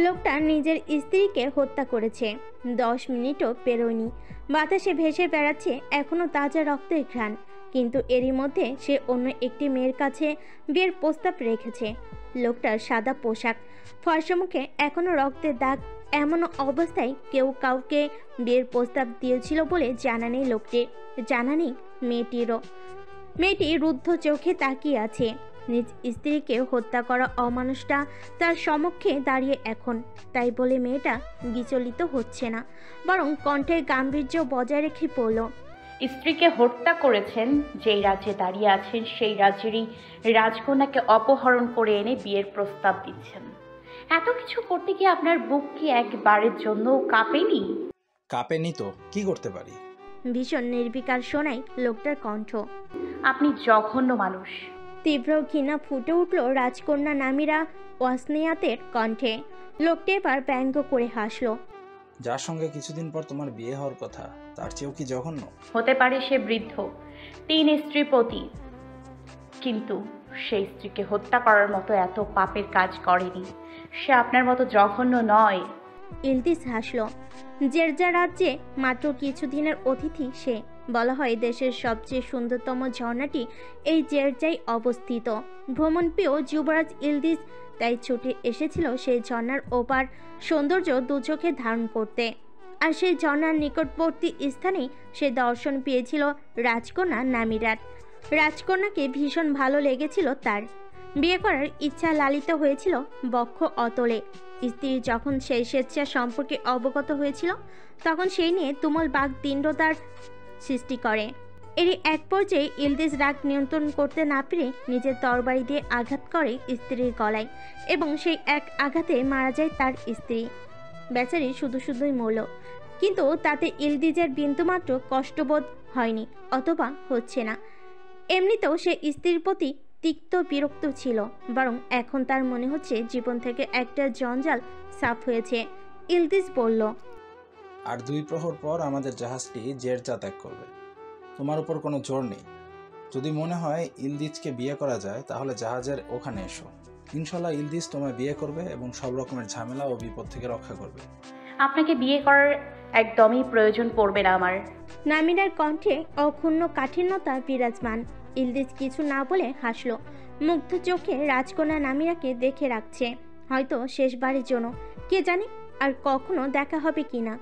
লোকটা নিজের স্ত্রীকে হত্যা করেছে। 10 মিনিটও পেরোয়নি, বাতাসে ভেসে বেড়াচ্ছে এখনো তাজা রক্তের ঘ্রাণ। কিন্তু এরই মধ্যে সে অন্য একটি মেয়ের কাছে বিয়ের প্রস্তাব রেখেছে। লোকটার সাদা পোশাক, ফর্সা মুখে এখনো রক্তের দাগ। এমন অবস্থায় কেউ কাউকে বিয়ের প্রস্তাব দিয়েছিল বলে জানা নেই লোকটির, জানা নেই মেয়েটিরও। মেয়েটি রুদ্ধ চোখে তাকিয়ে আছে। নিজ স্ত্রীকে হত্যা করা অমানুষটা তার সমক্ষে দাঁড়িয়ে এখন। তাই বলে মেয়েটা বিচলিত হচ্ছে না, বরং কণ্ঠের গাম্ভীর্য বজায় রেখে বলল, স্ত্রীকে হত্যা করেছেন, যেই রাজ্যে দাঁড়িয়ে আছেন সেই রাজ্যেরই রাজকন্যাকে অপহরণ করে এনে বিয়ের প্রস্তাব দিচ্ছেন। এত কিছু করতে গিয়ে আপনার বুক কি একবারের জন্য কাঁপেনি? কাঁপেনি তো কি করতে পারি? ভীষণ নির্বিকার শোনায় লোকটার কণ্ঠ। আপনি জঘন্য মানুষ। তীব্র ঘৃণা ফুটে উঠল রাজকন্যা নামিরা ওয়াসনিয়াতের কণ্ঠে। লোকটি এবার ব্যঙ্গ করে হাসল। যার সঙ্গে কিছুদিন পর তোমার বিয়ে হওয়ার কথা, তার চেয়েও কি জঘন্য? হতে পারে সে বৃদ্ধ, 3 স্ত্রীপতি, কিন্তু সেই স্ত্রীকে হত্যা করার মতো এত পাপের কাজ করেনি। সে আপনার মতো জঘন্য নয়। ইলদিস হাসল। জেরজা রাজ্যে মাত্র কিছুদিনের অতিথি সে। বলা হয় দেশের সবচেয়ে সুন্দরতম ঝর্ণাটি এই জেরজায় অবস্থিত। ভ্রমণপ্রিয় যুবরাজ ইলদিস তাই ছুটে এসেছিল সেই ঝর্ণার ওপার সৌন্দর্য দুচোখে ধারণ করতে। আর সেই ঝর্ণার নিকটবর্তী স্থানেই সে দর্শন পেয়েছিল রাজকন্যা নামিরার। রাজকন্যাকে ভীষণ ভালো লেগেছিল তার। বিয়ে করার ইচ্ছা লালিত হয়েছিল বক্ষ অতলে। স্ত্রী যখন সেই স্বেচ্ছা সম্পর্কে অবগত হয়েছিল, তখন সেই নিয়ে তুমুল বাকদীন্দ্রতার সৃষ্টি করে। এরই এক পর্যায়ে ইলদিস রাগ নিয়ন্ত্রণ করতে না পেরে নিজের তরবারি দিয়ে আঘাত করে স্ত্রীর গলায়, এবং সেই এক আঘাতে মারা যায় তার স্ত্রী। বেচারি শুধু শুধুই মরল, কিন্তু তাতে ইলদিজের বিন্দুমাত্র কষ্টবোধ হয়নি, অথবা হচ্ছে না। এমনিতেও সে স্ত্রীর প্রতি তিক্ত বিরক্ত ছিল, বরং এখন তার মনে হচ্ছে জীবন থেকে একটা জঞ্জাল সাফ হয়েছে। ইলদিস বলল, আর 2 প্রহর পর আমাদের জাহাজটি জেরজা ত্যাগ করবে। তোমার উপর কোনো জোর নেই। যদি মনে হয় ইলদিজকে বিয়ে করা যায়, তাহলে জাহাজের ওখানে এসো। ইনশাল্লাহ ইলদিজ তোমায় বিয়ে করবে এবং সব রকমের ঝামেলা ও বিপদ থেকে রক্ষা করবে। আপনাকে বিয়ে করার একদমই প্রয়োজন পড়বে না আমার। নামিরার কণ্ঠে অক্ষুণ্ণ কাঠিন্যতা বিরাজমান। ইলদিস কিছু না বলে হাসল। মুগ্ধ চোখে রাজকন্যা নামিরাকে দেখে রাখছে, হয়তো শেষবারের জন্য। কে জানে আর কখনো দেখা হবে কিনা।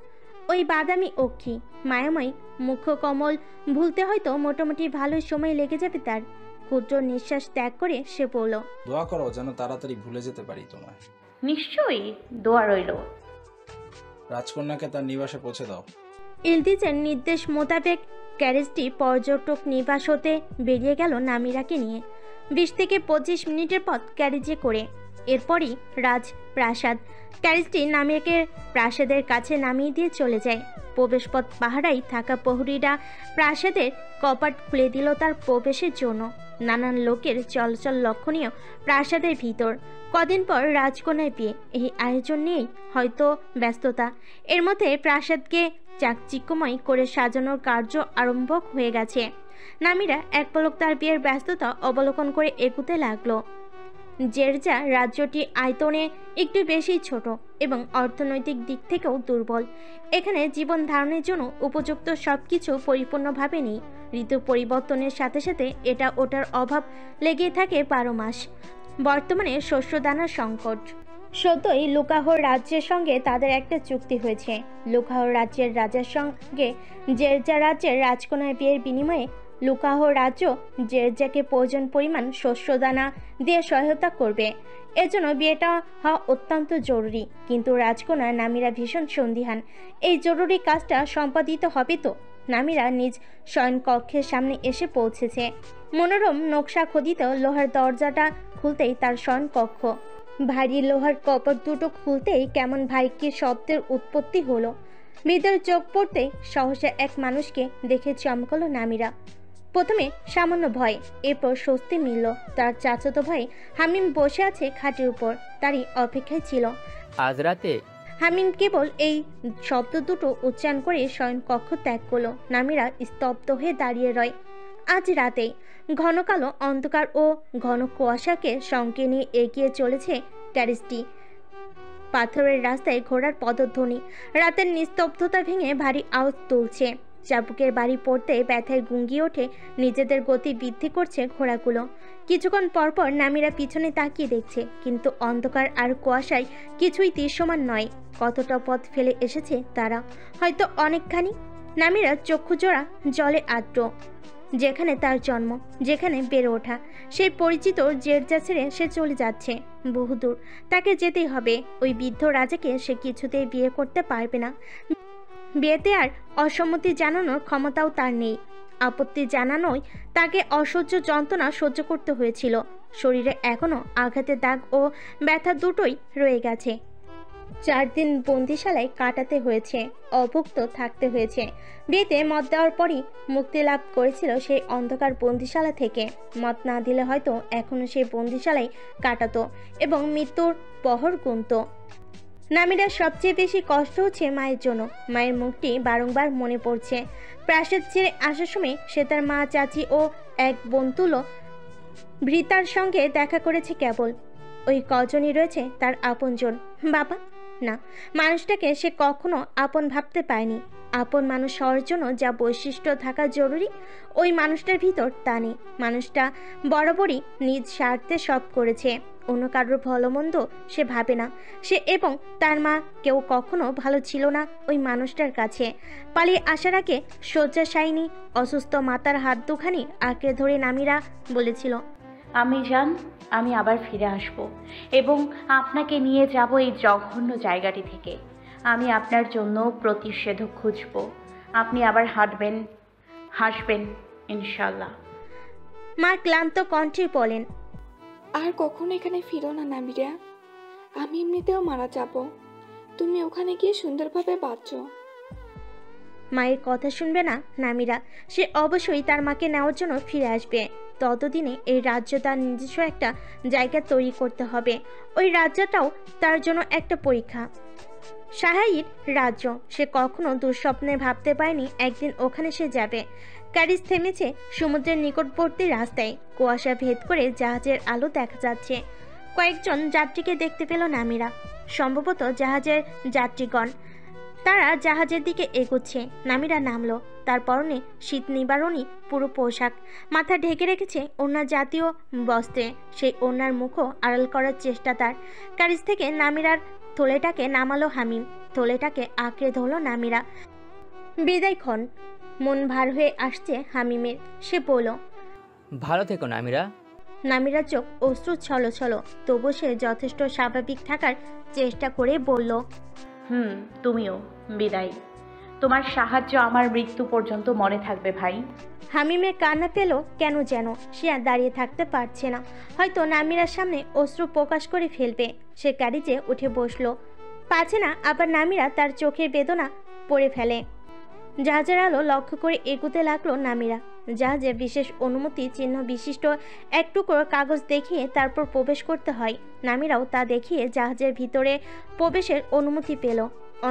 ওই বাদামি অক্ষী মায়াময় মুখকমল ভুলতে হয়তো মোটামুটি ভালো সময় লেগে যাবে তার। ক্ষুদ্র নিঃশ্বাস ত্যাগ করে সে বলল, দোয়া করো যেন তাড়াতাড়ি ভুলে যেতে পারি তোমায়। নিশ্চয়ই, দোয়া রইল। রাজকন্যাকে তার নিবাসে পৌঁছে দাও। ইলদিজের নির্দেশ মোতাবেক ক্যারেজটি পর্যটক নিবাস হতে বেরিয়ে গেল নামিরাকে নিয়ে। 20 থেকে 25 মিনিটের পথ ক্যারেজে করে। এরপরই রাজপ্রাসাদ। ক্যারেজটি নামিরাকে প্রাসাদের কাছে নামিয়ে দিয়ে চলে যায়। প্রবেশপথ পাহারায় থাকা প্রহরীরা প্রাসাদের কপাট খুলে দিল তার প্রবেশের জন্য। নানান লোকের চলাচল লক্ষণীয় প্রাসাদের ভিতর। কদিন পর রাজকন্যার বিয়ে, এই আয়োজন নিয়েই হয়তো ব্যস্ততা। এর মধ্যে প্রাসাদকে চাকচিক্যময় করে সাজানোর কার্য আরম্ভ হয়ে গেছে। নামিরা এক পলক তার বিয়ের ব্যস্ততা অবলোকন করে এগুতে লাগলো। জেরজা রাজ্যটি আয়তনে একটু বেশি ছোট এবং অর্থনৈতিক দিক থেকেও দুর্বল। এখানে জীবন ধারণের জন্য উপযুক্ত সবকিছু পরিপূর্ণভাবে নেই। ঋতু পরিবর্তনের সাথে সাথে এটা ওটার অভাব লেগেই থাকে 12 মাস। বর্তমানে শস্যদানার সংকট। সত্যই লুকাহর রাজ্যের সঙ্গে তাদের একটা চুক্তি হয়েছে। লুকাহর রাজ্যের রাজার সঙ্গে জেরজা রাজ্যের রাজকন্যার বিয়ের বিনিময়ে লুকাহ রাজ্য জেরজাকে প্রয়োজন পরিমাণ শস্যদানা দিয়ে সহায়তা করবে। এজন্য বিয়েটা হওয়া অত্যন্ত জরুরি। কিন্তু রাজকন্যা নামিরা ভীষণ সন্দিহান, এই জরুরি কাজটা সম্পাদিত হবে তো। নামিরা নিজ শয়নকক্ষের সামনে এসে পৌঁছেছে। মনোরম নকশা খোদিত লোহার দরজাটা খুলতেই তার শয়নকক্ষ। ভারী লোহার কপাট দুটো খুলতেই কেমন ভারী শব্দের উৎপত্তি হলো। ভিতরে চোখ পড়তেই সহসা এক মানুষকে দেখে চমকালো নামিরা। প্রথমে সামান্য ভয়, এরপর স্বস্তি মিলল। তার চাচাতো ভাই হামিম বসে আছে খাটের উপর, তারই অপেক্ষায় ছিল। আজ রাতে? হামিম কেবল এই শব্দ দুটো উচ্চারণ করে শয়নকক্ষ ত্যাগ করলো। নামিরা স্তব্ধ হয়ে দাঁড়িয়ে রয়। আজ রাতেই ঘন কালো অন্ধকার ও ঘন কুয়াশাকে সঙ্গে নিয়ে এগিয়ে চলেছে ক্যারেজটি। পাথরের রাস্তায় ঘোড়ার পদধ্বনি রাতের নিস্তব্ধতা ভেঙে ভারী আওয়াজ তুলছে। চাবুকের বাড়ি পড়তে ব্যথায় গুঙ্গিয়ে ওঠে, নিজেদের গতি বৃদ্ধি করছে ঘোড়াগুলো। কিছুক্ষণ পরপর নামিরা পিছনে তাকিয়ে দেখছে, কিন্তু অন্ধকার আর কুয়াশায় কিছুই দৃশ্যমান নয়। কতটা পথ ফেলে এসেছে তারা, হয়তো অনেকখানি। নামিরা চক্ষু জোড়া জলে আদ্র। যেখানে তার জন্ম, যেখানে বেড়ে ওঠা, সেই পরিচিত জেরজা ছেড়ে সে চলে যাচ্ছে বহুদূর। তাকে যেতেই হবে। ওই বৃদ্ধ রাজাকে সে কিছুতেই বিয়ে করতে পারবে না। বিয়েতে আর অসম্মতি জানানোর ক্ষমতাও তার নেই। আপত্তি জানানোয় তাকে অসহ্য যন্ত্রণা সহ্য করতে হয়েছিল। শরীরে এখনো আঘাতের দাগ ও ব্যথা দুটোই রয়ে গেছে। 4 দিন বন্দিশালায় কাটাতে হয়েছে, অভুক্ত থাকতে হয়েছে। বিয়েতে মত দেওয়ার পরই মুক্তি লাভ করেছিল সেই অন্ধকার বন্দিশালা থেকে। মত না দিলে হয়তো এখনো সেই বন্দিশালায় কাটাতো এবং মৃত্যুর পহর গুনত। নামিরার সবচেয়ে বেশি কষ্ট হচ্ছে মায়ের জন্য। মায়ের মুখটি বারংবার মনে পড়ছে। প্রাসাদ ছেড়ে আসার সময় সে তার মা, চাচি ও এক বন্ধুলো ভৃতার সঙ্গে দেখা করেছে কেবল। ওই কজনই রয়েছে তার আপনজন। বাবা না, মানুষটাকে সে কখনো আপন ভাবতে পায়নি। আপন মানুষ হওয়ার জন্য যা বৈশিষ্ট্য থাকা জরুরি, ওই মানুষটার ভিতর তা নেই। মানুষটা বরাবরই নিজ স্বার্থে সব করেছে, অন্য কারোর ভালো মন্দ সে ভাবে না। সে এবং তার মা কেউ কখনো ভালো ছিল না ওই মানুষটার কাছে। পালিয়ে আসার আগে শয্যাশায়িনী অসুস্থ মাতার হাত দুখানি আঁকড়ে ধরে নামিরা বলেছিল, আমি জান, আমি আবার ফিরে আসব এবং আপনাকে নিয়ে যাব এই জঘন্য জায়গাটি থেকে। আমি আপনার জন্য প্রতিষেধক খুঁজব। আপনি আবার হাসবেন ইনশাল্লাহ। মা ক্লান্ত কণ্ঠে বলেন, আর কখনো এখানে ফিরো না নামিরা। আমি এমনিতেও মারা যাব, তুমি ওখানে গিয়ে সুন্দরভাবে বাঁচো। মায়ের কথা শুনবে না নামিরা। সে অবশ্যই তার মাকে নেওয়ার জন্য ফিরে আসবে। ততদিনে এই রাজ্য তার নিজস্ব একটা জায়গা তৈরি করতে হবে। ওই রাজ্যটাও তার জন্য একটা পরীক্ষা। শাহাইর রাজ্য সে কখনো দুঃস্বপ্নে ভাবতে পারেনি একদিন ওখানে সে যাবে। ক্যারিজ থেমেছে সমুদ্রের নিকটবর্তী রাস্তায়। কুয়াশা ভেদ করে জাহাজের আলো দেখা যাচ্ছে। কয়েকজন যাত্রীকে দেখতে পেল নামিরা, সম্ভবত জাহাজের যাত্রীগণ। তারা জাহাজের দিকে এগোচ্ছে। নামিরা নামলো। তার পরনে শীত নিবারণী পুরো পোশাক, মাথা ঢেকে রেখেছে ওড়না জাতীয় বস্ত্রে। সেই ওড়নার মুখও আড়াল করার চেষ্টা তার। ক্যারিজ থেকে নামিরার থলেটাকে নামালো হামিম। থলেটাকে আঁকড়ে ধরল নামিরা। বিদায় ক্ষণ। মন ভার হয়ে আসছে হামিমের। সে বলল, ভালো থেকো নামিরা। নামিরার চোখ অশ্রু ছলছল, তবু সে যথেষ্ট স্বাভাবিক থাকার চেষ্টা করে বলল, তুমিও বিদায়। তোমার সাহায্য আমার মৃত্যু পর্যন্ত মনে থাকবে ভাই। হামিমের কান্না পেল কেন যেন। সে আর দাঁড়িয়ে থাকতে পারছে না। হয়তো নামিরার সামনে অশ্রু প্রকাশ করে ফেলবে। সে ক্যারিজে উঠে বসলো। পাছে না আবার নামিরা তার চোখের বেদনা পড়ে ফেলে। জাহাজের আলো লক্ষ্য করে এগুতে লাগলো নামিরা। জাহাজে বিশেষ অনুমতি চিহ্ন বিশিষ্ট এক টুকরো কাগজ দেখিয়ে তারপর প্রবেশ করতে হয়। নামিরাও তা দেখিয়ে জাহাজের ভিতরে প্রবেশের অনুমতি পেল।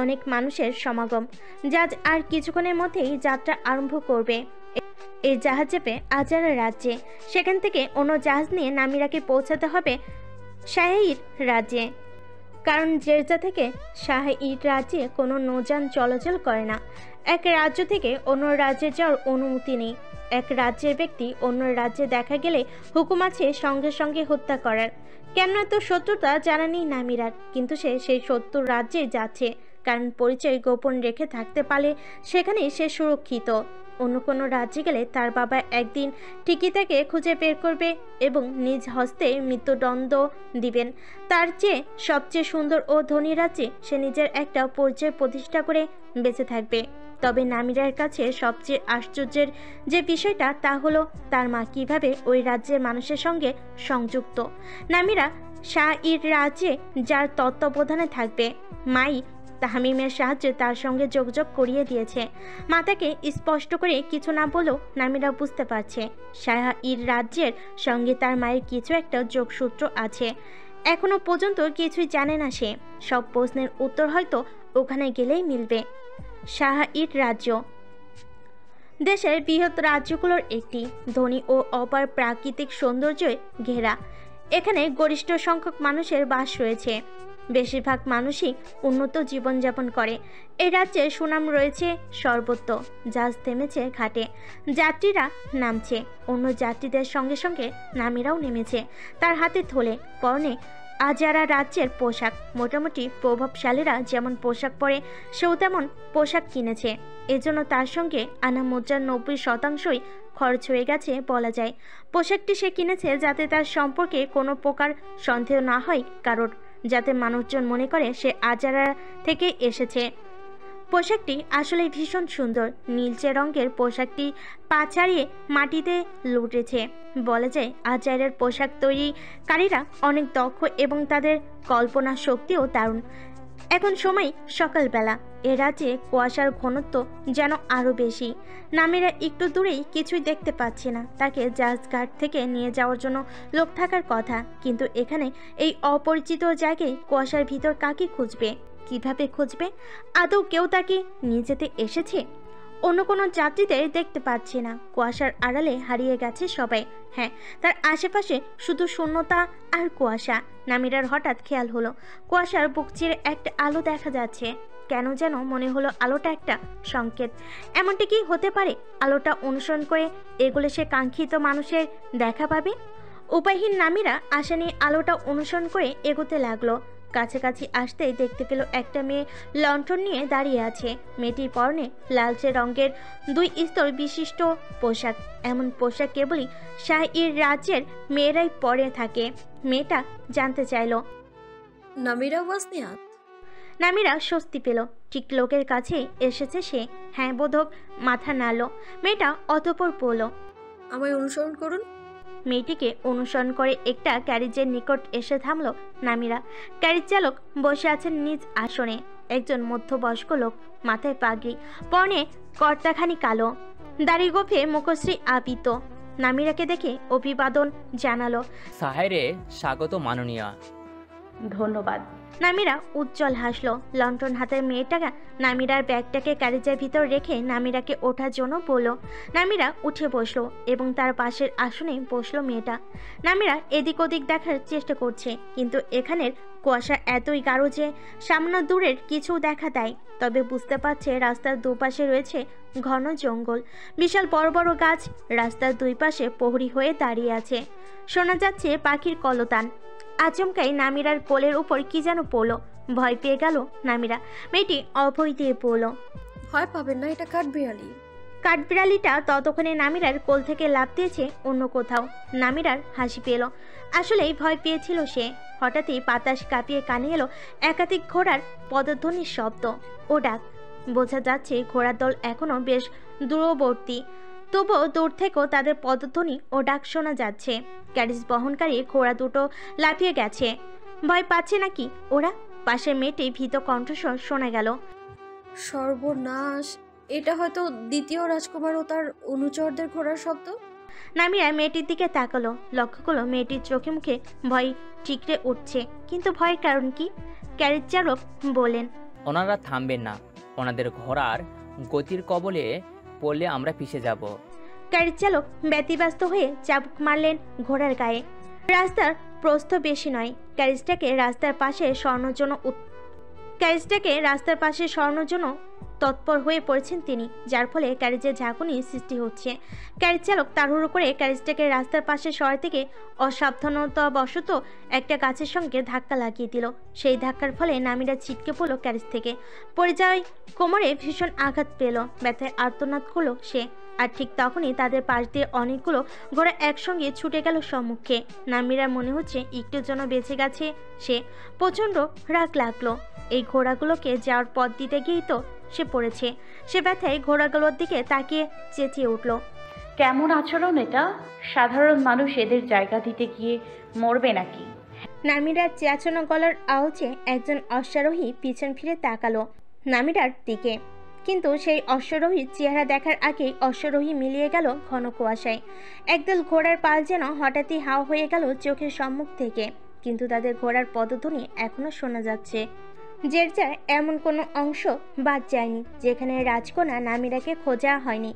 অনেক মানুষের সমাগম। জাহাজ আর কিছুক্ষণের মধ্যেই যাত্রা আরম্ভ করবে। এই জাহাজ যাবে আজারা রাজ্যে। সেখান থেকে অন্য জাহাজ নিয়ে নামিরাকে পৌঁছাতে হবে শাহাইর রাজ্যে। কারণ জেরজা থেকে শাহাইর রাজ্যে কোনো নৌযান চলাচল করে না। এক রাজ্য থেকে অন্য রাজ্যে যাওয়ার অনুমতি নেই। এক রাজ্যের ব্যক্তি অন্য রাজ্যে দেখা গেলে হুকুম আছে সঙ্গে সঙ্গে হত্যা করার। কেননা তো শত্রুতা জানা নেই নামিরার, কিন্তু সে সেই শত্রুর রাজ্যে যাচ্ছে। কারণ পরিচয় গোপন রেখে থাকতে পারলে সেখানেই সে সুরক্ষিত। অন্য কোনো রাজ্যে গেলে তার বাবা একদিন ঠিকই তাকে খুঁজে বের করবে এবং নিজ হস্তে মৃত্যুদণ্ড দিবেন। তার চেয়ে সবচেয়ে সুন্দর ও ধনী রাজ্যে সে নিজের একটা পরিচয় প্রতিষ্ঠা করে বেঁচে থাকবে। তবে নামিরার কাছে সবচেয়ে আশ্চর্যের যে বিষয়টা তা হলো তার মা কিভাবে ওই রাজ্যের মানুষের সঙ্গে সংযুক্ত। নামিরা শাহাইর রাজ্যে যার তত্ত্বাবধানে থাকবে, মাই হামিমের সাহায্যে তার সঙ্গে যোগাযোগ করিয়ে দিয়েছে। মাতাকে স্পষ্ট করে কিছু না বলেও নামিরা বুঝতে পারছে শাহাইর রাজ্যের সঙ্গে তার মায়ের কিছু একটা যোগসূত্র আছে। এখনো পর্যন্ত কিছুই জানে না সে। সব প্রশ্নের উত্তর হয়তো ওখানে গেলেই মিলবে। শাহাইর রাজ্য দেশের বৃহৎ রাজ্যগুলোর একটি, ধনী ও অপার প্রাকৃতিক সৌন্দর্যে ঘেরা। এখানে গরিষ্ঠ সংখ্যক মানুষের বাস রয়েছে। বেশিরভাগ মানুষই উন্নত জীবনযাপন করে। এই রাজ্যে সুনাম রয়েছে সর্বত্র। জাহাজ থেমেছে ঘাটে, যাত্রীরা নামছে, অন্য যাত্রীদের সঙ্গে সঙ্গে নামিরাও নেমেছে। তার হাতে থলে, পরনে আজারা রাজ্যের পোশাক। মোটামুটি প্রভাবশালীরা যেমন পোশাক পরে সেও তেমন পোশাক কিনেছে। এজন্য তার সঙ্গে আনা মুদ্রার 90% খরচ হয়ে গেছে বলা যায়। পোশাকটি সে কিনেছে যাতে তার সম্পর্কে কোনো প্রকার সন্দেহ না হয় কারোর, যাতে মানুষজন মনে করে সে আজারা থেকে এসেছে। পোশাকটি আসলে ভীষণ সুন্দর। নীলচে রঙের পোশাকটি পা ছাড়িয়ে মাটিতে লুটেছে। বলা যায় আজারের পোশাক তৈরিকারীরা অনেক দক্ষ এবং তাদের কল্পনা শক্তিও দারুণ। এখন সময় সকালবেলা। এ রাজ্যে কুয়াশার ঘনত্ব যেন আরও বেশি। নামিরা একটু দূরেই কিছুই দেখতে পাচ্ছে না। তাকে জাহাজঘাট থেকে নিয়ে যাওয়ার জন্য লোক থাকার কথা, কিন্তু এখানে এই অপরিচিত জায়গায় কুয়াশার ভিতর কাকে খুঁজবে, কিভাবে খুঁজবে? আদৌ কেউ তাকে নিয়ে যেতে এসেছে? অন্য কোনো যাত্রীদের দেখতে পাচ্ছে না। কুয়াশার আড়ালে হারিয়ে গেছে সবাই। হ্যাঁ, তার আশেপাশে শুধু শূন্যতা আর কুয়াশা। নামিরার হঠাৎ খেয়াল হলো কুয়াশার বুক চিরে একটা আলো দেখা যাচ্ছে। কেন যেন মনে হলো আলোটা একটা সংকেত। এমনটি কি হতে পারে আলোটা অনুসরণ করে এগুলো সে কাঙ্ক্ষিত মানুষের দেখা পাবে? উপায়হীন নামিরা আশা নিয়ে আলোটা অনুসরণ করে এগোতে লাগলো। কাছাকাছি আসতেই দেখতে পেল একটা মেয়ে লণ্ঠন নিয়ে দাঁড়িয়ে আছে। মেয়েটির পরনে লালচে রঙের 2 স্তর বিশিষ্ট পোশাক। এমন পোশাক কেবলই শাহীর রাজ্যের মেয়েরাই পরে থাকে। মেয়েটা জানতে চাইল, নামিরা ওয়াসনিয়াত? নামিরা স্বস্তি পেল। ঠিক লোকের কাছেই এসেছে সে। হ্যাঁ বোধক মাথা নাড়ল। মেয়েটা অতঃপর বলল, আমায় অনুসরণ করুন। মেয়েটিকে অনুসরণ করে একটা ক্যারিজের নিকট এসে থামল নামিরা। ক্যারিজ চালক বসে আছেন নিজ আসনে। একজন মধ্যবয়স্ক লোক, মাথায় পাগড়ি, পরনে কর্তাখানি কালো, দাড়ি গোফে মুখশ্রী আবৃত। নামিরাকে দেখে অভিবাদন জানালো। সাহেরে স্বাগত মাননীয়া। ধন্যবাদ। নামিরা উজ্জ্বল হাসলো। লণ্ঠন হাতের মেয়েটা নামিরার ব্যাগটাকে ক্যারিজের ভিতর রেখে নামিরাকে ওঠার জন্য বলল। নামিরা উঠে বসলো এবং তার পাশের আসনে বসলো মেয়েটা। নামিরা এদিক ওদিক দেখার চেষ্টা করছে, কিন্তু এখানের কুয়াশা এতই গাঢ় যে সামান্য দূরের কিছু দেখা দেয়। তবে বুঝতে পারছে রাস্তার দুপাশে রয়েছে ঘন জঙ্গল, বিশাল বড় বড় গাছ। রাস্তার দুই পাশে প্রহরী হয়ে দাঁড়িয়ে আছে। শোনা যাচ্ছে পাখির কলতান। আচমকাই নামিরার কোলের উপর কি যেন পড়ল। ভয় পেয়ে গেল নামিরা। মেয়েটি অভয় দিয়ে পড়ল, ভয় পাবেন না, এটা কাঠবিড়ালি। কাঠবিড়ালিটা ততক্ষণে নামিরার কোল থেকে লাফ দিয়েছে অন্য কোথাও। নামিরার হাসি পেল। আসলেই ভয় পেয়েছিল সে। হঠাৎই বাতাস কাঁপিয়ে কানে এলো একাধিক ঘোড়ার পদধ্বনির শব্দ ও ডাক। বোঝা যাচ্ছে ঘোড়ার দল এখনো বেশ দূরবর্তী, তবুও দূর থেকেও তাদের পদধ্বনি ও ডাক শোনা যাচ্ছে। ক্যারিজ বহনকারী ঘোড়া দুটো লাফিয়ে গেছে। ভয় পাচ্ছে নাকি ওরা? পাশের মেয়েটি ভীত কণ্ঠস্বর শোনা গেল, সর্বনাশ, এটা হয়তো দ্বিতীয় রাজকুমার ও তার অনুচরদের ঘোড়ার শব্দ। নামিরা মেয়েটির দিকে তাকালো। লক্ষ্য করলো মেয়েটির চোখে মুখে ভয় ঠিকরে উঠছে। কিন্তু ভয়ের কারণ কি? ক্যারিজ চালক বলেন, ওনারা থামবেন না। ওনাদের ঘোড়ার গতির কবলে পড়লে আমরা পিছে যাব। ক্যারিজ চালক ব্যতিব্যস্ত হয়ে চাবুক মারলেন ঘোড়ার গায়ে। রাস্তার প্রস্থ বেশি নয়। ক্যারিজটাকে রাস্তার পাশে সরানোর জন্য তৎপর হয়ে পড়েছেন তিনি, যার ফলে ক্যারিজের ঝাঁকুনি সৃষ্টি হচ্ছে। ক্যারিজ চালক তাড়াহুড়ো করে ক্যারিজটাকে রাস্তার পাশে সরাতে থেকে অসাবধানতাবশত একটা গাছের সঙ্গে ধাক্কা লাগিয়ে দিল। সেই ধাক্কার ফলে নামিরা ছিটকে পড়ল ক্যারিজ থেকে। পড়ে যাওয়ায় কোমরে ভীষণ আঘাত পেল। ব্যথায় আর্তনাদ করলো সে। আর ঠিক তখনই তাদের পাশ দিয়ে অনেকগুলো ঘোড়া একসঙ্গে ছুটে গেল সম্মুখে। নামিরার মনে হচ্ছে একটুর জন্য বেঁচে গেছে সে। প্রচণ্ড রাগ লাগলো। এই ঘোড়াগুলোকে যাওয়ার পথ দিতে গিয়েই তো সে পড়েছে। সে ব্যথায় ঘোড়াগুলোর দিকে তাকিয়ে চেঁচিয়ে উঠল, কেমন আচরণ এটা? সাধারণ মানুষ এদের জায়গা দিতে গিয়ে মরবে নাকি? নামিরার চেঁচানো গলার আওয়াজে একজন অশ্বারোহী পিছন ফিরে তাকালো নামিরার দিকে। কিন্তু সেই অশ্বারোহীর চেহারা দেখার আগেই অশ্বারোহী মিলিয়ে গেল ঘন কুয়াশায়। একদল ঘোড়ার পাল যেন হঠাৎই হাওয়া হয়ে গেল চোখের সম্মুখ থেকে। কিন্তু তাদের ঘোড়ার পদধ্বনি এখনো শোনা যাচ্ছে। জেরজার এমন কোনো অংশ বাদ যায়নি যেখানে রাজকন্যা নামিরাকে খোঁজা হয়নি,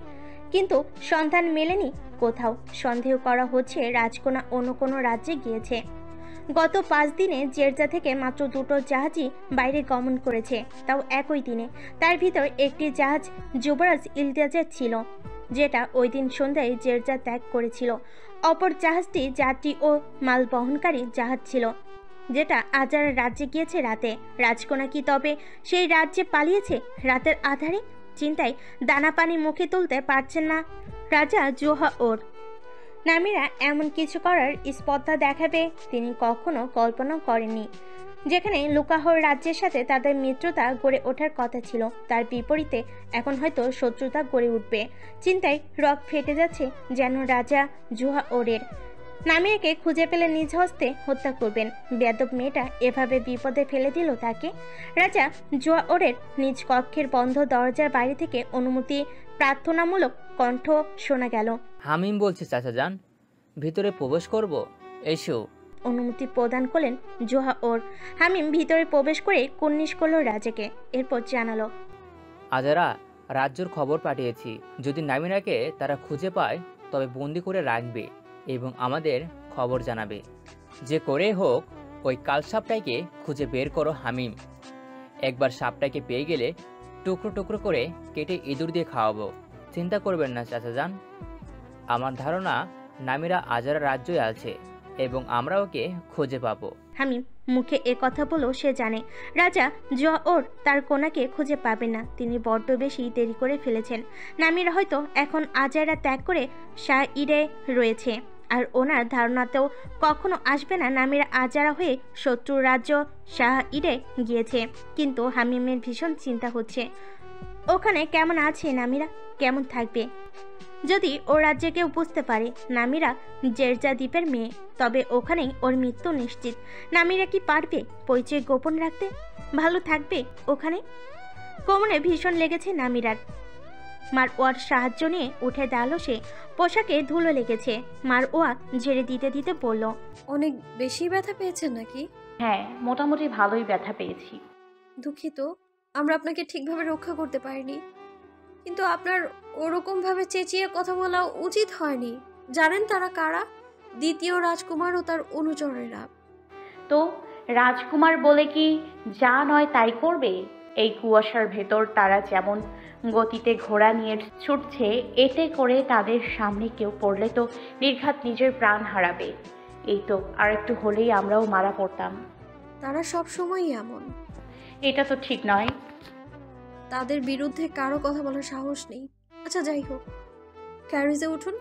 কিন্তু সন্ধান মেলেনি কোথাও। সন্দেহ করা হচ্ছে রাজকন্যা অন্য কোনো রাজ্যে গিয়েছে। গত 5 দিনে জেরজা থেকে মাত্র 2টো জাহাজই বাইরে গমন করেছে, তাও একই দিনে। তার ভিতর একটি জাহাজ যুবরাজ ইলদিজের ছিল, যেটা ওই দিন সন্ধ্যায় জেরজা ত্যাগ করেছিল। অপর জাহাজটি যাত্রী ও মাল বহনকারী জাহাজ ছিল, যেটা আজার রাজ্যে গিয়েছে রাতে। রাজকন্যা কি তবে সেই রাজ্যে পালিয়েছে রাতের আধারে? চিন্তায় দানা পানি মুখে তুলতে পারছেন না রাজা জোহাওর। নামিরা এমন কিছু করার স্পর্ধা দেখাবে তিনি কখনো কল্পনা করেননি। যেখানে লুকাহর রাজ্যের সাথে তাদের মিত্রতা গড়ে ওঠার কথা ছিল, তার বিপরীতে এখন হয়তো শত্রুতা গড়ে উঠবে। চিন্তায় রক ফেটে যাচ্ছে যেন রাজা জোহাওরের। নামিয়াকে খুঁজে পেলে নিজ হস্তে হত্যা করবেন। বেয়াদব মেয়েটা এভাবে বিপদে ফেলে দিল তাকে। রাজা জোহাওরের নিজ কক্ষের বন্ধ দরজার বাইরে থেকে অনুমতি প্রার্থনামূলক কণ্ঠ শোনা গেল। হামিম বলছে চাচাজান, ভিতরে প্রবেশ করব? এসো। অনুমতি প্রদান করলেন জোহাওর। হামিম ভিতরে প্রবেশ করে কুর্নিশ করল রাজাকে, এরপর জানালো, আজারা রাজ্যর খবর পাঠিয়েছি। যদি নামিরাকে তারা খুঁজে পায় তবে বন্দি করে রাখবে এবং আমাদের খবর জানাবে। যে করে হোক ওই কাল সাপটাকে খুঁজে বের করো হামিম। একবার সাপটাকে পেয়ে গেলে টুকরো টুকরো করে কেটে ইঁদুর দিয়ে খাওয়াবো। চিন্তা করবেন না চাচাজান, আমার ধারণা নামিরা আজারা রাজ্যই আছে এবং আমরা ওকে খুঁজে পাবো। হামিম মুখে এ কথা বলেও সে জানে রাজা জোহাওর তার কন্যাকে খুঁজে পাবেন না। তিনি বড্ড বেশি দেরি করে ফেলেছেন। নামিরা হয়তো এখন আজারা ত্যাগ করে শাহইরে রয়েছে, আর ওনার ধারণাতেও কখনো আসবে না নামিরা আজারা হয়ে শত্রুর রাজ্য শাহইরে গিয়েছে। কিন্তু হামিমের ভীষণ চিন্তা হচ্ছে, ওখানে কেমন আছে নামিরা, কেমন থাকবে? যদি ও রাজ্যে কেউ বুঝতে পারে নামিরা জেরজা দ্বীপের মেয়ে, তবে ওখানেই ওর মৃত্যু নিশ্চিত। নামিরা কি পারবে পরিচয় গোপন রাখতে? ভালো থাকবে ওখানে? কোমরে ভীষণ লেগেছে নামিরার। মারওয়ার সাহায্য নিয়ে উঠে দাঁড়ালো সে। পোশাকে ধুলো লেগেছে। মারওয়া ঝেড়ে দিতে দিতে বলল, অনেক বেশি ব্যথা পেয়েছেন নাকি? হ্যাঁ, মোটামুটি ভালোই ব্যথা পেয়েছি। দুঃখিত, আমরা আপনাকে ঠিকভাবে রক্ষা করতে পারিনি। কিন্তু আপনার ওরকমভাবে চেঁচিয়ে কথা বলা উচিত হয়নি। জানেন তারা কারা? দ্বিতীয় রাজকুমার ও তার অনুচরেরা। তো রাজকুমার বলে কি যা নয় তাই করবে? এই কুয়াশার ভেতর তারা যেমন গতিতে ঘোড়া নিয়ে ছুটছে, এতে করে তাদের সামনে কেউ পড়লে তো নির্ঘাত নিজের প্রাণ হারাবে। এই তো আর একটু হলেই আমরাও মারা পড়তাম। তারা সব সময়ই এমন। এটা তো ঠিক নয়। তাদের বিরুদ্ধে কারো কথা বলার সাহস নেই। আচ্ছা যাই হোক, ক্যারিজে উঠুন।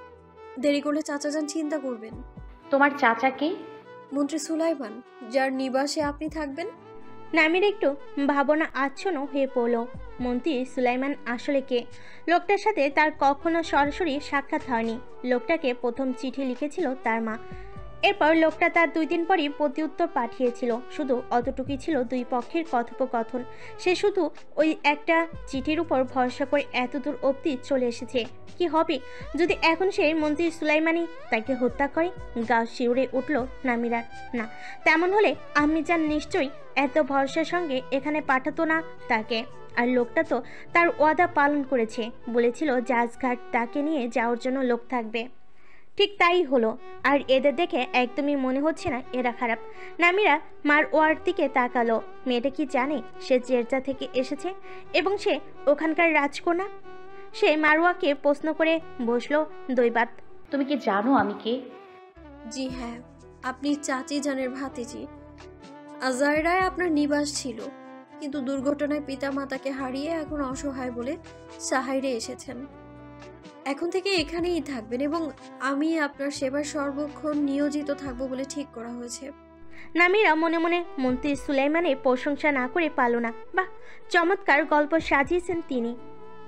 দেরি করলে চাচাজান চিন্তা করবেন। তোমার চাচাকে? মন্ত্রী সুলাইমান, যার নিবাসে আপনি থাকবেন। নামির একটু ভাবনা আচ্ছন্ন হয়ে পড়ল। মন্ত্রী সুলাইমান আসলে কে? লোকটার সাথে তার কখনো সরাসরি সাক্ষাৎ হয়নি। লোকটাকে প্রথম চিঠি লিখেছিল তার মা। এরপর লোকটা তার 2 দিন পরই প্রতিউত্তর পাঠিয়েছিল। শুধু অতটুকুই ছিল দুই পক্ষের কথোপকথন। সে শুধু ওই একটা চিঠির উপর ভরসা করে এতদূর অবধি চলে এসেছে। কি হবে যদি এখন সেই মন্ত্রী সুলাইমানি তাকে হত্যা করে? গা শিউরে উঠল নামিরার। না, তেমন হলে আম্মিজান নিশ্চয়ই এত ভরসার সঙ্গে এখানে পাঠাতো না তাকে। আর লোকটা তো তার ওয়াদা পালন করেছে, বলেছিল জাহাজঘাট তাকে নিয়ে যাওয়ার জন্য লোক থাকবে। ঠিক তাই হলো। আর এদের দেখে একদমই মনে হচ্ছে না এরা খারাপ। নামিরা মারওয়ার দিকে তাকালো। মেয়েটা কি জানে সে জেরজা থেকে এসেছে এবং সে ওখানকার রাজকন্যা? সে মারওয়াকে প্রশ্ন করে বসলো দৈবাত। তুমি কি জানো আমি কে? জি হ্যাঁ, আপনি চাচি জানের ভাতিজি। আজাইরায় আপনার নিবাস ছিল, কিন্তু দুর্ঘটনায় পিতা মাতাকে হারিয়ে এখন অসহায় বলে সাহাইরে এসেছেন। এখন থেকে এখানেই থাকবেন এবং আমি আপনার সেবার সর্বক্ষণ নিয়োজিত থাকবো বলে ঠিক করা হয়েছে। নামিরা মনে মনে মন্ত্রী সুলাইমানের প্রশংসা না করে পারল না। বাহ, চমৎকার গল্প সাজিয়েছেন তিনি।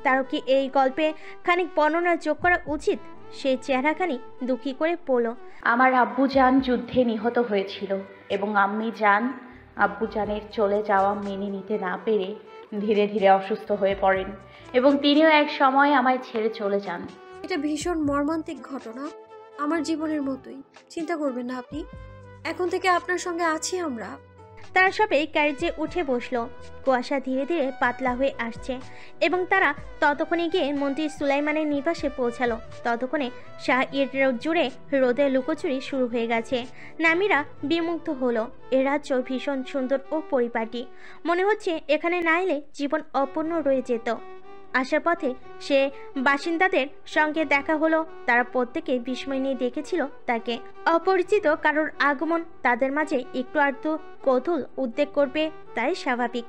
তারও কি এই গল্পে খানিক বর্ণনা যোগ করা উচিত? সেই চেহারাখানি দুঃখী করে পড়ল। আমার আব্বুজান যুদ্ধে নিহত হয়েছিল এবং আম্মি জান আব্বুজানের চলে যাওয়া মেনে নিতে না পেরে ধীরে ধীরে অসুস্থ হয়ে পড়েন এবং তিনিও এক সময় আমায় ছেড়ে চলে যান। এটা ভীষণ মর্মান্তিক ঘটনা, আমার জীবনের মতোই। চিন্তা করবেন না আপনি, এখন থেকে আপনার সঙ্গে আছি আমরা। তারা সবাই ক্যারেজে উঠে বসলো। কুয়াশা ধীরে ধীরে পাতলা হয়ে আসছে এবং তারা ততক্ষণে গিয়ে মন্ত্রী সুলাইমানের নিবাসে পৌঁছালো। ততক্ষণে শাহ-ই জুড়ে রোদে লুকোচুরি শুরু হয়ে গেছে। নামিরা বিমুগ্ধ হলো। এ রাজ্য ভীষণ সুন্দর ও পরিপাটি। মনে হচ্ছে এখানে না এলে জীবন অপূর্ণ রয়ে যেত। আসার পথে সে বাসিন্দাদের সঙ্গে দেখা হলো। তারা প্রত্যেকে বিস্ময় নিয়ে দেখেছিল তাকে। অপরিচিত কারোর আগমন তাদের মাঝে একটু আধটু কৌতূহল উদ্বেগ করবে, তাই স্বাভাবিক।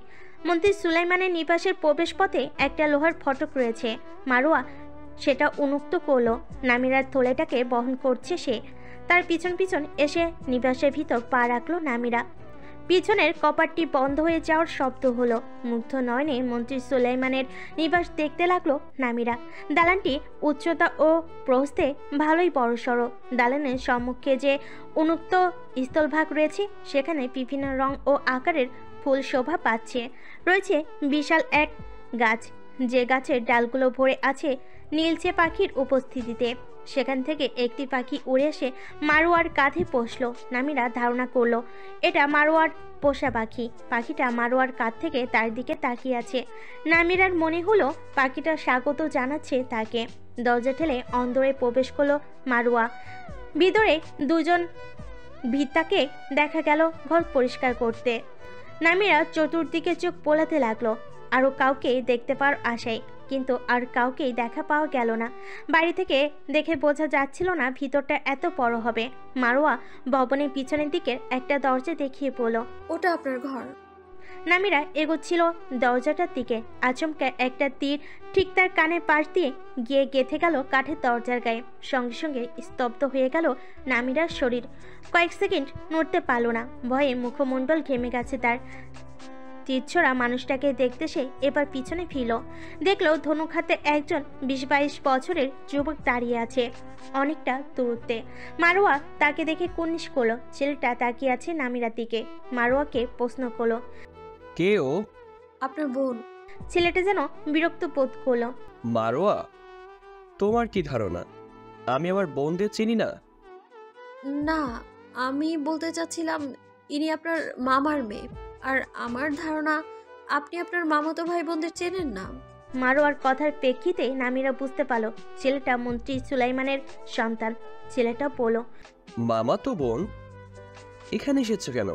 মন্ত্রী সুলাইমানের নিবাসের প্রবেশ পথে একটা লোহার ফটক রয়েছে। মারোয়া সেটা উন্মুক্ত করলো। নামিরার থলেটাকে বহন করছে সে। তার পিছন পিছন এসে নিবাসের ভিতর পা রাখলো নামিরা। পিছনের কপাটটি বন্ধ হয়ে যাওয়ার শব্দ হলো। মুগ্ধ নয়নে মন্ত্রী সুলাইমানের নিবাস দেখতে লাগলো নামিরা। দালানটি উচ্চতা ও প্রস্থে ভালোই বড়সড়। দালানের সম্মুখে যে উন্মুক্ত স্থলভাগ রয়েছে সেখানে বিভিন্ন রং ও আকারের ফুল শোভা পাচ্ছে। রয়েছে বিশাল এক গাছ, যে গাছের ডালগুলো ভরে আছে নীলচে পাখির উপস্থিতিতে। সেখান থেকে একটি পাখি উড়ে এসে মারোয়ার কাঁধে বসলো। নামিরা ধারণা করলো এটা মারোয়ার পোষা পাখি। পাখিটা মারোয়ার কাঁধ থেকে তার দিকে তাকিয়ে আছে। নামিরার মনে হলো পাখিটা স্বাগত জানাচ্ছে তাকে। দরজা ঠেলে অন্দরে প্রবেশ করলো মারোয়া। ভিতরে দুজন ভিত্তাকে দেখা গেল ঘর পরিষ্কার করতে। নামিরা চতুর্দিকে চোখ পোলাতে লাগলো আরও কাউকে দেখতে পাওয়ার আশায়, কিন্তু আর কাউকেই দেখা পাওয়া গেল না। বাড়ি থেকে দেখে বোঝা যাচ্ছিল না ভিতরটা এত বড় হবে। মারোয়া ভবনের পিছনের দিকে একটা দরজা দেখিয়ে বলল, ওটা আপনার ঘর। নামিরা এগোচ্ছিল দরজাটার দিকে। আচমকা একটা তীর ঠিক তার কানের পাশ দিয়ে গিয়ে গেঁথে গেল কাঠের দরজার গায়ে। সঙ্গে সঙ্গে স্তব্ধ হয়ে গেল নামিরার শরীর। কয়েক সেকেন্ড নড়তে পারল না। ভয়ে মুখমণ্ডল ঘেমে গেছে তার। তীরছোড়া মানুষটাকে দেখতে সে এবার পিছনে ফিরল। দেখলো ধনুক হাতে একজন 20-22 বছরের যুবক দাঁড়িয়ে আছে অনেকটা দূরত্বে। মারোয়া তাকে দেখে কুর্নিশ করলো। ছেলেটা তাকিয়ে আছে নামিরার দিকে। মারোয়াকে প্রশ্ন করলো, কে ও? আপনার বোন। ছেলেটা যেন বিরক্ত বোধ করলো। মারোয়া, তোমার কি ধারণা আমি আমার বোনদের চিনি না? না, আমি বলতে চাচ্ছিলাম ইনি আপনার মামার মেয়ে, আর আমার ধারণা আপনি আপনার মামাতো ভাই বোনদের চেনেন না। মারোয়ার কথার প্রেক্ষিতে নামিরা বুঝতে পারলো ছেলেটা মন্ত্রী সুলাইমানের সন্তান। ছেলেটা বলল, মামা তো বোন, এখানে এসেছো কেন?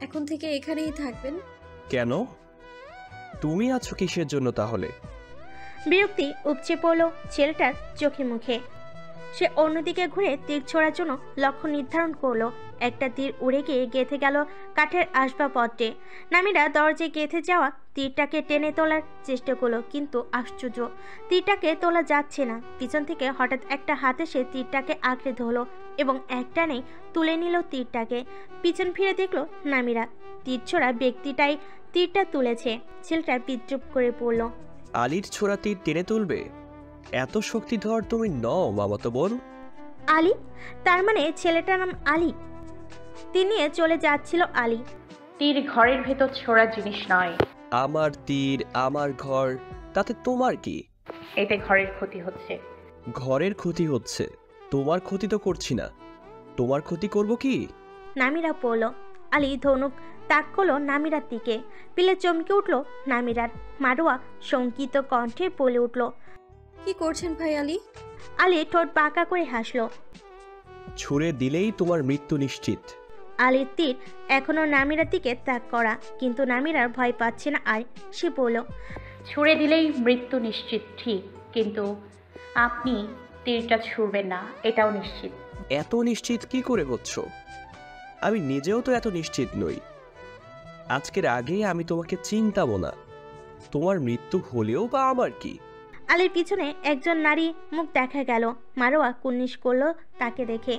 এখন থেকে এখানেই থাকবেন। কেন? তুমি আছো কিসের জন্য তাহলে? বিরক্তি উপচে পড়লো ছেলেটার চোখে মুখে। সে অন্যদিকে ঘুরে তীর ছোড়ার জন্য লক্ষ্য নির্ধারণ করলো। একটা তীর উড়ে গিয়ে গেঁথে গেল কাঠের আসবাবপত্রে। নামিরা দরজায় গেঁথে যাওয়া তীরটাকে টেনে তোলার চেষ্টা করলো, কিন্তু আশ্চর্য, তীরটাকে তোলা যাচ্ছে না। পিছন থেকে হঠাৎ একটা হাত এসে তীরটাকে আঁকড়ে ধরলো এবং একটানেই তুলে নিল তীরটাকে। পিছন ফিরে দেখলো নামিরা। তীর ছোড়া ব্যক্তিটাই তীরটা তুলেছে। ছেলেটা বিদ্রুপ করে পড়ল, আলীর ছোড়া তীর টেনে তুলবে? এত শক্তিধর তুমি নও মামাতো বোন। আলী? তার মানে ছেলেটার নাম আলী? তীর নিয়ে চলে যাচ্ছিল আলী। তীর ঘরের ভেতর ছোড়া জিনিস নয়। আমার তীর আমার ঘর, তাতে তোমার কি? এতে ঘরের ক্ষতি হচ্ছে। ঘরের ক্ষতি হচ্ছে? তোমার ক্ষতি তো করছি না, তোমার ক্ষতি করব কি? নামিরা পড়ল। আলী ধনুক তাক করলো নামিরার দিকে। পিলে চমকে উঠল নামিরার। মারোয়া শঙ্কিত কণ্ঠে বলে উঠল, কি করছেন ভাই আলী? আলী ঠোঁট বাঁকা করে হাসলো। ছুঁড়ে দিলেই তোমার মৃত্যু নিশ্চিত। আলীর তীর এখনো নামিরার দিকে তাক করা, কিন্তু নামিরার ভয় পাচ্ছে না আর। সে বলল, ছুঁড়ে দিলেই মৃত্যু নিশ্চিত ঠিক, কিন্তু আপনি তীরটা ছুঁড়বেন না এটাও নিশ্চিত। এত নিশ্চিত কি করে হচ্ছ? আমি নিজেও তো এত নিশ্চিত নই। আজকের আগে আমি তোমাকে চিনতামও না, তোমার মৃত্যু হলেও বা আমার কি? আলীর পিছনে একজন নারী মুখ দেখা গেল। মারোয়া কুর্নিশ করলো তাকে দেখে।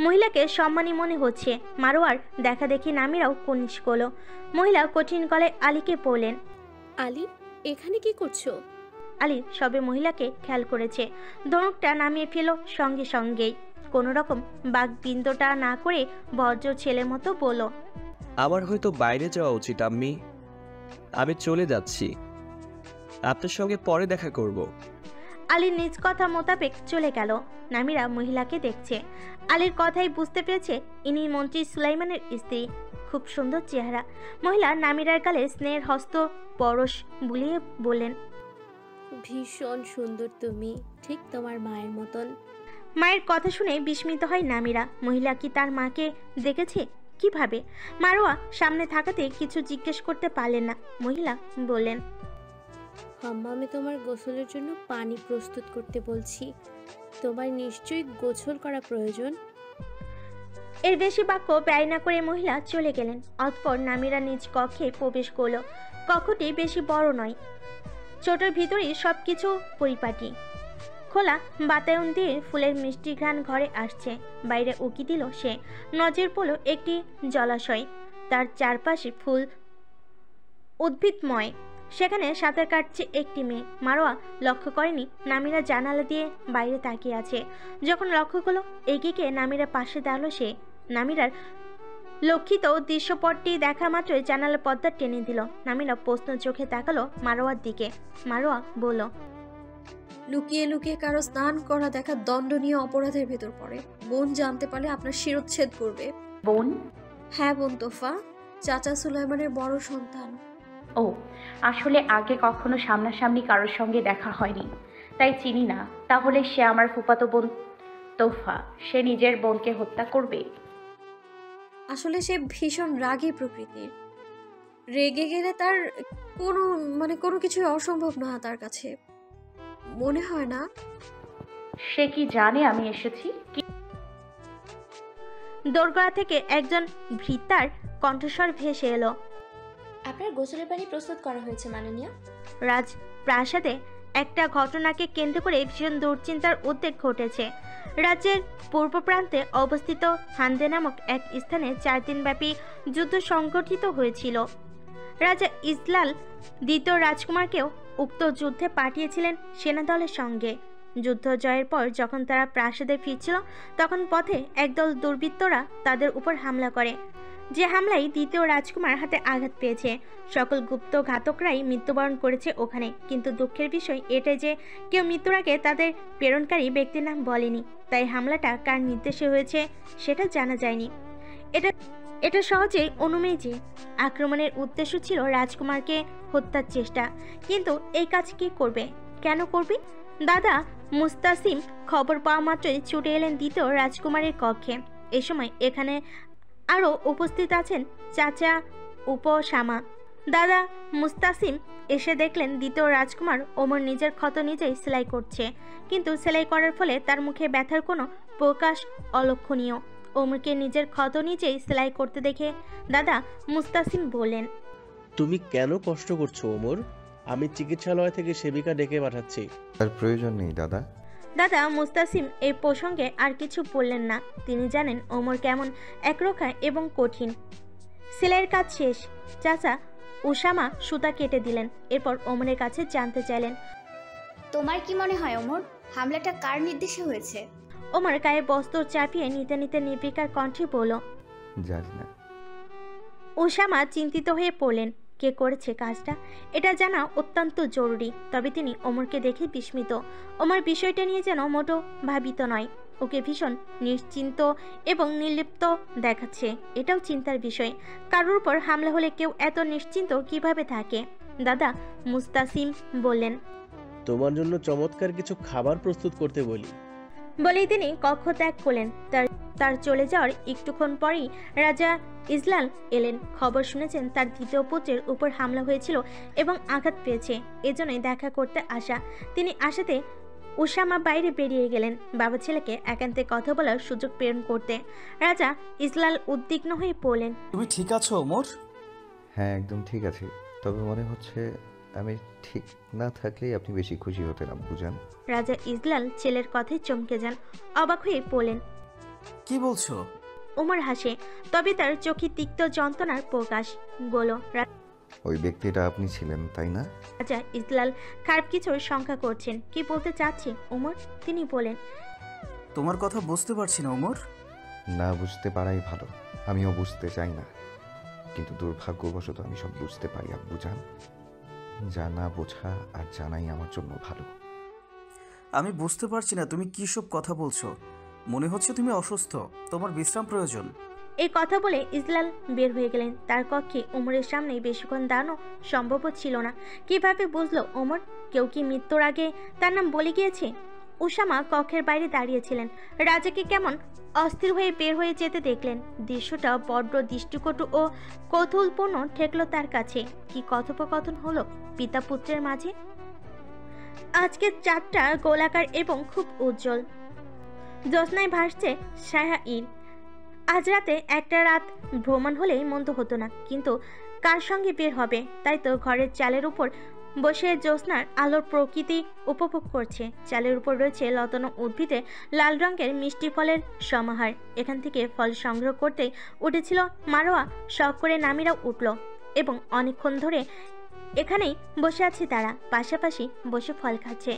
মহিলাকে সম্মানী মনে হচ্ছে। মারোয়ার দেখা দেখি নামিরাও কুর্নিশ করলো। মহিলা কঠিন গলায় আলীকে বললেন, আলী, এখানে কি করছো? আলী সবে মহিলাকে খেয়াল করেছে। ধনুকটা নামিয়ে ফেলো সঙ্গে সঙ্গেই। কোনো রকম বাকবিন্দটা না করে ভদ্র ছেলের মতো বলল, আমার হয়তো বাইরে যাওয়া উচিত আম্মি, আমি চলে যাচ্ছি, আপনার সঙ্গে পরে দেখা করব। আলীর নিজ কথা মোতাবেক চলে গেল। নামিরা মহিলাকে দেখছে। আলীর কথাই বুঝতে পেরেছে ইনি মন্ত্রী সুলাইমানের স্ত্রী। খুব সুন্দর চেহারা। মহিলা নামিরার গালে স্নেহের হস্ত পরশ বুলিয়ে বললেন, ভীষণ সুন্দর তুমি, ঠিক তোমার মায়ের মতন। মায়ের কথা শুনে বিস্মিত হয় নামিরা। মহিলা কি তার মাকে দেখেছে? কিভাবে? মারোয়া সামনে থাকাতে কিছু জিজ্ঞেস করতে পারলেন না। মহিলা বললেন, হাম্মামে তোমার গোসলের জন্য পানি প্রস্তুত করতে বলছি। তোমার নিশ্চয়ই গোসল করা প্রয়োজন। এর বেশি বাক্য ব্যয় না করে মহিলা চলে গেলেন। অতঃপর নামিরা নিজ কক্ষে প্রবেশ করলো। কক্ষটি বেশি বড় নয়, ছোটর ভিতরেই সবকিছু পরিপাটি। খোলা বাতায়ন দিয়ে ফুলের মিষ্টি ঘ্রাণ ঘরে আসছে। বাইরে উকি দিল সে, নজর পড়ল একটি জলাশয়, তার চারপাশে ফুল উদ্ভিদময়। সেখানে সাঁতার কাটছে একটি মেয়ে। মারোয়া লক্ষ্য করেনি নামিরা জানালা দিয়ে বাইরে তাকিয়ে আছে। যখন লক্ষ্য করলো, এগিয়ে গিয়ে নামিরা পাশে দাঁড়ালো সে। নামিরার লক্ষিত দৃশ্যপটটি দেখা মাত্রই জানালার পর্দা টেনে দিল। নামিরা প্রশ্ন চোখে তাকালো মারোয়ার দিকে। মারোয়া বলল, লুকিয়ে লুকিয়ে কারো স্নান করা দেখা দণ্ডনীয় অপরাধের ভেতর পড়ে। বোন জানতে পারলে আপনার শিরচ্ছেদ করবে। বোন? হ্যাঁ বোন তোফা, চাচা সুলাইমানের বড় সন্তান। ও, আসলে আগে কখনো সামনাসামনি কারোর সঙ্গে দেখা হয়নি, তাই চিনি না। তাহলে সে আমার ফুফাতো বোন তোফা, সে নিজের বোনকে হত্যা করবে? আসলে সে ভীষণ রাগী প্রকৃতির। রেগে গেলে তার কোনো কিছুই অসম্ভব না তার কাছে, মনে হয় না? সে কি জানে আমি এসেছি? দোরগোড়া থেকে একজন ভৃতার কণ্ঠস্বর ভেসে এলো, আপনার গোসলের পানি প্রস্তুত করা হয়েছে মাননীয়। রাজ প্রাসাদে একটা ঘটনাকে কেন্দ্র করে ভীষণ দুশ্চিন্তার উদ্বেগ ঘটেছে। রাজ্যের পূর্ব প্রান্তে অবস্থিত হান্দে নামক এক স্থানে 4 দিনব্যাপী যুদ্ধ সংগঠিত হয়েছিল। রাজা ইসলাল দ্বিতীয় রাজকুমারকেও উক্ত যুদ্ধে পাঠিয়েছিলেন সেনাদলের সঙ্গে। যুদ্ধ জয়ের পর যখন তারা প্রাসাদে ফিরছিল, তখন পথে একদল দুর্বৃত্তরা তাদের উপর হামলা করে। যে হামলায় দ্বিতীয় রাজকুমার হাতে আঘাত পেয়েছে। সকল গুপ্ত ঘাতকরাই মৃত্যুবরণ করেছে ওখানে। কিন্তু দুঃখের বিষয় এটাই যে কেউ মৃত্যুর আগে তাদের প্রেরণকারী ব্যক্তির নাম বলেনি, তাই হামলাটা কার নির্দেশে হয়েছে সেটা জানা যায়নি। এটা সহজেই অনুমেয় যে আক্রমণের উদ্দেশ্য ছিল রাজকুমারকে হত্যার চেষ্টা। কিন্তু এই কাজ কি করবে, কেন করবে? দাদা মুস্তাসিম খবর পাওয়া মাত্রই ছুটে এলেন দ্বিতীয় রাজকুমারের কক্ষে। এ সময় এখানে আরও উপস্থিত আছেন চাচা উপশামা। দাদা মুস্তাসিম এসে দেখলেন দ্বিতীয় রাজকুমার ওমর নিজের ক্ষত নিজেই সেলাই করছে, কিন্তু সেলাই করার ফলে তার মুখে ব্যথার কোনো প্রকাশ অলক্ষণীয়। ওমরকে নিজের ক্ষত নিজেই সেলাই করতে দেখে দাদা মুস্তাসিম বললেন, তুমি কেন কষ্ট করছো ওমর? আমি চিকিৎসালয় থেকে সেবিকা ডেকে পাঠাচ্ছি। তার প্রয়োজন নেই দাদা। দাদা মুস্তাসিম এই প্রসঙ্গে আর কিছু বললেন না। তিনি জানেন ওমর কেমন একরোখা এবং কঠিন। সেলাইয়ের কাজ শেষ। চাচা উসামা সুতা কেটে দিলেন। এরপর ওমরের কাছে জানতে চাইলেন, তোমার কি মনে হয় ওমর, হামলাটা কার নির্দেশে হয়েছে? ওমর গায়ে বস্ত্র চাপিয়ে নিতে নিতে নির্বিকার কণ্ঠে বলল, জানি না। উসামা চিন্তিত হয়ে পড়লেন। কে করেছে কাজটা এটা জানা অত্যন্ত জরুরি। তবে তিনি ওমরকে দেখে বিস্মিত। ওমর বিষয়টা নিয়ে যেন মোটো ভাবিত নয়। ওকে ভীষণ নিশ্চিন্ত এবং নির্লিপ্ত দেখাচ্ছে। এটাও চিন্তার বিষয়। কারোর উপর হামলা হলে কেউ এত নিশ্চিন্ত কিভাবে থাকে? দাদা মুস্তাসিম বললেন, তোমার জন্য চমৎকার কিছু খাবার প্রস্তুত করতে বলি। বলেই তিনি কক্ষ ত্যাগ করলেন। তার চলে যাওয়ার একটুক্ষণ পরেই রাজা ইসলাল এলেন। খবর শুনেছেন তার দ্বিতীয় পুত্রের উপর হামলা হয়েছিল এবং আঘাত পেয়েছে। এজন্যই দেখা করতে আসা। তিনি আসাতে উসামা বাইরে বেরিয়ে গেলেন বাবা ছেলেকে একান্তে কথা বলার সুযোগ প্রেরণ করতে। রাজা ইসলাল উদ্বিগ্ন হয়ে পড়লেন, তুমি ঠিক আছো ওমর? হ্যাঁ একদম ঠিক আছে, তবে মনে হচ্ছে আমি ঠিক না থাকলেই আপনি বেশি খুশি হতেন আব্বুজান। রাজা ইসলাল ছেলের কথায় চমকে যান, অবাক হয়ে পড়লেন। কি বলছো? ওমর হাসে, তবে তার চোখে তিক্ত যন্ত্রণার প্রকাশ। বলো, ওই ব্যক্তিটা আপনি ছিলেন তাই না? রাজা ইসলাল খারাপ কিছুর শঙ্কা করছেন। কি বলতে চাচ্ছে ওমর? তিনি বলেন, তোমার কথা বুঝতে পারছি না ওমর। না বুঝতে পারাই ভালো, আমিও বুঝতে চাই না, কিন্তু দুর্ভাগ্যবশত আমি সব বুঝতে পারি আব্বুজান। জানা বোঝা আর জানাই আমার জন্য ভালো। আমি বুঝতে পারছি না তুমি কি সব কথা বলছো। মনে হচ্ছে তুমি অসুস্থ, তোমার বিশ্রাম প্রয়োজন। এই কথা বলে ইজলাল বের হয়ে গেলেন। তার কক্ষে ওমরের সামনে বেশিক্ষণ দাঁড়ানো সম্ভব ছিল না। কিভাবে বুঝলো ওমর? কেউ কি মৃত্যুর আগে তার নাম বলে গিয়েছে? উসামা কক্ষের বাইরে দাঁড়িয়েছিলেন। রাজাকে কেমন অস্থির হয়ে বের হয়ে যেতে দেখলেন। দৃশ্যটা বড্ড দৃষ্টিকটু ও কৌতূহলপূর্ণ ঠেকলো তার কাছে। কি কথোপকথন হলো পিতা পুত্রের মাঝে? আজকের চাঁদটা গোলাকার এবং খুব উজ্জ্বল। জ্যোৎস্নায় ভাসছে সায়া-ই। আজ রাতে একটা রাত ভ্রমণ হলেই মন্দ হতো না, কিন্তু কার সঙ্গে বের হবে? তাই তো ঘরের চালের উপর বসে জ্যোৎস্নার আলোর প্রকৃতি উপভোগ করছে। চালের উপর রয়েছে লতানো উদ্ভিদে লাল রঙের মিষ্টি ফলের সমাহার। এখান থেকে ফল সংগ্রহ করতে উঠেছিল মারোয়া। শখ করে নামিরাও উঠল এবং অনেকক্ষণ ধরে এখানেই বসে আছে তারা। পাশাপাশি বসে ফল খাচ্ছে।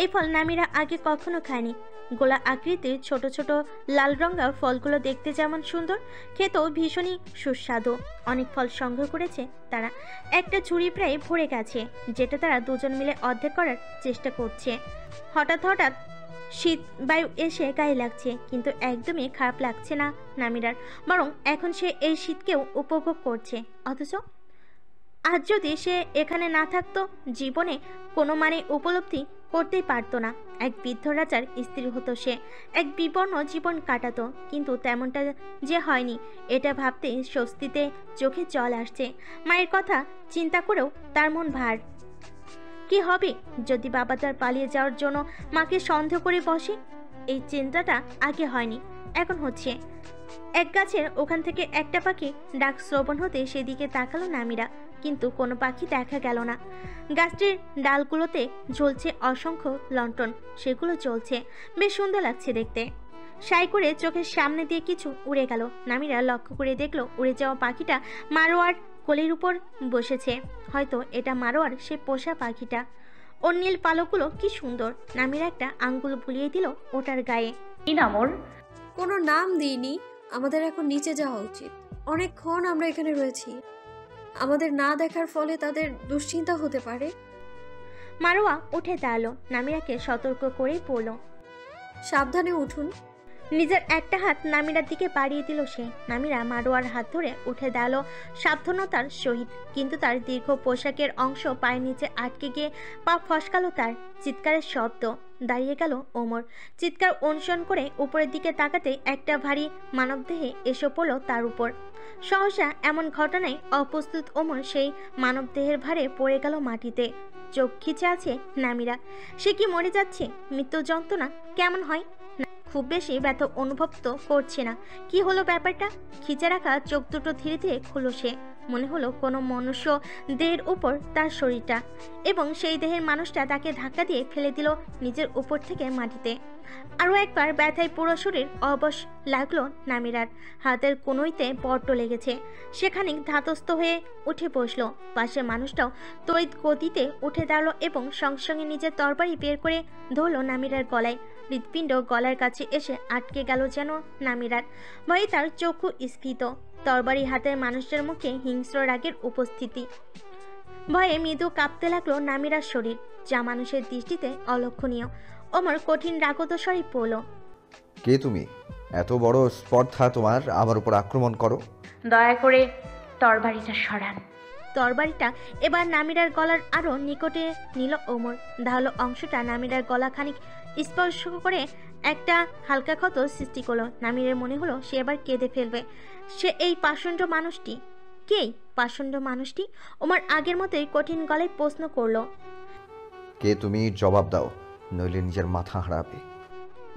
এই ফল নামিরা আগে কখনো খায়নি। গোলা আকৃতির ছোট ছোট লাল রঙা ফলগুলো দেখতে যেমন সুন্দর, খেতেও ভীষণই সুস্বাদু। অনেক ফল সংগ্রহ করেছে তারা। একটা ঝুড়ি প্রায় ভরে গেছে, যেটা তারা দুজন মিলে অর্ধেক করার চেষ্টা করছে। হঠাৎ হঠাৎ শীত বায়ু এসে গায়ে লাগছে, কিন্তু একদমই খারাপ লাগছে না নামিরার। বরং এখন সে এই শীতকেও উপভোগ করছে। অথচ আজ যদি সে এখানে না থাকতো, জীবনে কোনো মানে উপলব্ধি করতেই পারতো না। এক বৃদ্ধ রাজার স্ত্রী হতো সে, এক বিপন্ন জীবন কাটাতো। কিন্তু তেমনটা যে হয়নি, এটা ভাবতেই স্বস্তিতে চোখে জল আসছে। মায়ের কথা চিন্তা করেও তার মন ভার। কি হবে যদি বাবা তার পালিয়ে যাওয়ার জন্য মাকে সন্দেহ করে বসে? এই চিন্তাটা আগে হয়নি, এখন হচ্ছে। এক গাছের ওখান থেকে একটা পাখি ডাক শ্রবণ হতে সেদিকে তাকালো নামিরা, কিন্তু কোনো পাখি দেখা গেল না। গাছটির ডালগুলোতে ঝুলছে অসংখ্য লণ্ঠন, সেগুলো জ্বলছে, বেশ সুন্দর লাগছে দেখতে। সাই করে চোখের সামনে দিয়ে কিছু উড়ে গেল। নামিরা লক্ষ্য করে দেখলো উড়ে যাওয়া পাখিটা মারোয়ার কোলের উপর বসেছে। হয়তো এটা মারোয়ার সে পোষা পাখিটা। ওর নীল পালকগুলো কি সুন্দর। নামিরা একটা আঙ্গুল বুলিয়ে দিল ওটার গায়ে। কি নাম ওর? কোনো নাম দিইনি। আমাদের এখন নিচে যাওয়া উচিত। অনেকক্ষণ আমরা এখানে রয়েছি। আমাদের না দেখার ফলে তাদের দুশ্চিন্তা হতে পারে। মারোয়া উঠে দাঁড়ালো। নামিরাকে সতর্ক করে বলল, সাবধানে উঠুন। নিজের একটা হাত নামিরার দিকে বাড়িয়ে দিল সে। নামিরা মারোয়ার হাত ধরে উঠে দাঁড়ালো সাবধানতার সহিত, কিন্তু তার দীর্ঘ পোশাকের অংশ পায়ের নিচে আটকে গিয়ে পা ফসকালো তার। চিৎকারের শব্দ। দাঁড়িয়ে গেল ওমর। চিৎকার অনুসরণ করে উপরের দিকে তাকাতে একটা ভারী মানবদেহে এসে পড়ল তার উপর। সহসা এমন ঘটনায় অপ্রস্তুত ওমর সেই মানবদেহের ভারে পড়ে গেল মাটিতে। চোখ খিচে আছে নামিরা। সে কি মরে যাচ্ছে? মৃত্যু যন্ত্রণা কেমন হয়? খুব বেশি ব্যথা অনুভব তো করছে না। কি হলো ব্যাপারটা? খিচে রাখা চোখ দুটো ধীরে ধীরে খুলল সে। মনে হলো কোনো মনুষ্য দেহের উপর তার শরীরটা, এবং সেই দেহের মানুষটা তাকে ধাক্কা দিয়ে ফেলে দিল নিজের উপর থেকে মাটিতে। আরও একবার ব্যথায় পুরো শরীর অবশ লাগলো নামিরার। হাতের কোনোইতে বড্ড লেগেছে। সে খানিক ধাতস্থ হয়ে উঠে বসলো। পাশে মানুষটাও তড়িৎ গতিতে উঠে দাঁড়ালো এবং সঙ্গে সঙ্গে নিজের তরবারি বের করে ধরল নামিরার গলায়। হৃৎপিণ্ড গলার কাছে এসে আটকে গেল যেন নামিরার। ভয়ে তার চক্ষু স্ফীত। তরবারি হাতের মানুষটার মুখে হিংস্র রাগের উপস্থিতি। ভয়ে মৃদু কাঁপতে লাগলো নামিরার শরীর, যা মানুষের দৃষ্টিতে অলক্ষণীয়। ওমর কঠিন রাগত স্বরে বলল, কে তুমি? এত বড় স্পর্ধা তোমার আমার উপর আক্রমণ করো? দয়া করে তরবারিটা সরান। তরবারিটা এবার নামিরার গলার আরো নিকটে নিল ওমর। ধারালো অংশটা নামিরার গলা খানিক স্পর্শ করে একটা হালকা ক্ষত সৃষ্টি করলো। নামিরের মনে হলো সে এবার কেঁদে ফেলবে। সে এই পাষণ্ড মানুষটি কে? পাষণ্ড মানুষটি? ওমর আগের মতোই কঠিন গলায় প্রশ্ন করলো, কে তুমি? জবাব দাও, নইলে নিজের মাথা হারাবে।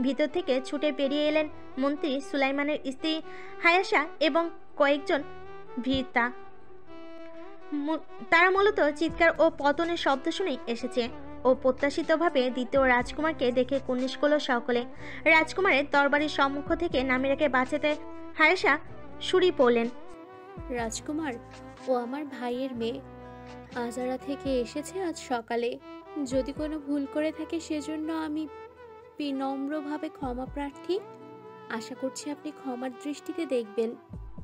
ভিতর থেকে ছুটে বেরিয়ে এলেন মন্ত্রী সুলাইমানের স্ত্রী হায়াসা এবং কয়েকজন ভীতা। তারা মূলত চিৎকার ও পতনের শব্দ শুনে এসেছে। ও প্রত্যাশিতভাবে দ্বিতীয় রাজকুমারকে দেখে কুর্নিশ করল সকলে। রাজকুমারের দরবারের সম্মুখ থেকে নামিরাকে বাঁচাতে হায়াসা সুরি পড়লেন, রাজকুমার, ও আমার ভাইয়ের মেয়ে। আজারা থেকে এসেছে আজ সকালে। যদি কোনো ভুল করে থাকে সেজন্য আমি বিনম্রভাবে ক্ষমা প্রার্থী। আশা করছি আপনি ক্ষমার দৃষ্টিতে দেখবেন।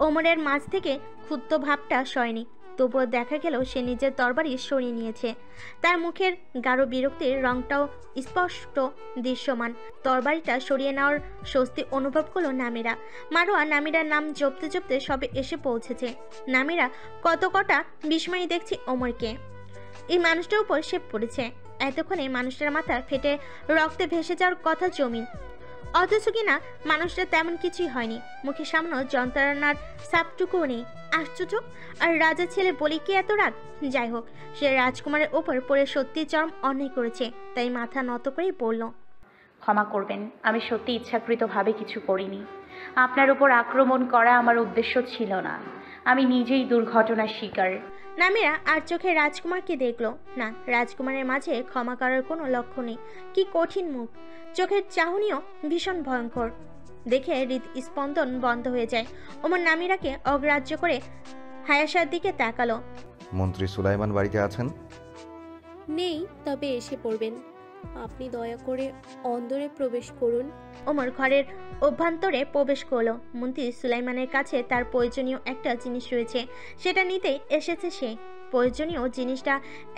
ওমরের মাঝ থেকে ক্ষুব্ধ ভাবটা সয়নি। তবুও দেখা গেল সে নিজের তরবারি সরিয়ে নিয়েছে। তার মুখের গাঢ় বিরক্তির রংটাও স্পষ্ট দৃশ্যমান। তরবারিটা সরিয়ে নেওয়ার স্বস্তি অনুভব করলো নামিরা। মারোয়া নামিরার নাম জপতে জপতে সবে এসে পৌঁছেছে। নামিরা কত কটা বিস্ময়ে দেখছি ওমরকে। এই মানুষটার উপর সে পড়েছে। এতক্ষণে মানুষটার মাথা ফেটে রক্তে ভেসে যাওয়ার কথা জমিন, অথচ কিনা মানুষটা তেমন কিছুই হয়নি। মুখে সামনে যন্ত্রণার সাপটুকুও নেই। আশ্চর্য! আর রাজার ছেলে বলি কি এত রাগ? যাই হোক, সে রাজকুমারের ওপর পড়ে সত্যি চরম অন্যায় করেছে, তাই মাথা নত করেই বলল, ক্ষমা করবেন, আমি সত্যি ইচ্ছাকৃতভাবে কিছু করিনি। আপনার উপর আক্রমণ করা আমার উদ্দেশ্য ছিল না। আমি নিজেই দুর্ঘটনার শিকার। নামিরা আর চোখে রাজকুমারকে দেখল না। রাজকুমারের মাঝে ক্ষমা করার কোনো লক্ষ্য নেই। কি কঠিন মুখ, চোখের চাহনিও ভীষণ ভয়ঙ্কর। দেখে হৃদস্পন্দন বন্ধ হয়ে যায়। ওমর নামিরাকে অগ্রাহ্য করে হায়াসার দিকে তাকালো। মন্ত্রী সুলাইমান বাড়িতে আছেন? নেই, তবে এসে পড়বেন। আপনি দয়া করে অন্দরে প্রবেশ করুন। ওমর ঘরের অভ্যন্তরে প্রবেশ করলো। মন্ত্রী সুলাইমানের কাছে তার প্রয়োজনীয় একটা জিনিস রয়েছে, সেটা নিতেই এসেছে সে। প্রয়োজনীয় জিনিসটা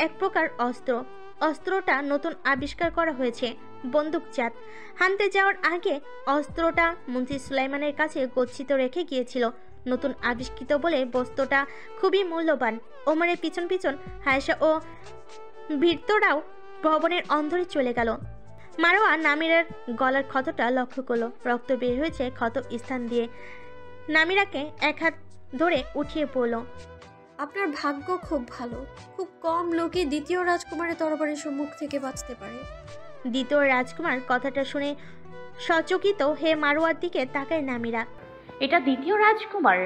এক প্রকার অস্ত্র। অস্ত্রটা নতুন আবিষ্কার করা হয়েছে, বন্দুকজাত। হানতে যাওয়ার আগে অস্ত্রটা মন্ত্রী সুলাইমানের কাছে গচ্ছিত রেখে গিয়েছিল। নতুন আবিষ্কৃত বলে বস্তুটা খুবই মূল্যবান। ওমরের পিছন পিছন হায়েশা ও ভীর্তরাও ভবনের অন্ধরে চলে গেল। মারোয়া নামিরার গলার ক্ষতটা লক্ষ্য করলো। রক্ত বের হয়েছে ক্ষত স্থান দিয়ে। নামিরাকে এক হাত ধরে উঠিয়ে পড়ল। আপনার ভাগ্য খুব ভালো। খুব কম লোকই দ্বিতীয় রাজকুমারের তরবারির সম্মুখ থেকে বাঁচতে পারে। দ্বিতীয় রাজকুমার কথাটা শুনে সচকিত হে মারোয়ার দিকে তাকায় নামিরা। এটা দ্বিতীয় রাজকুমার?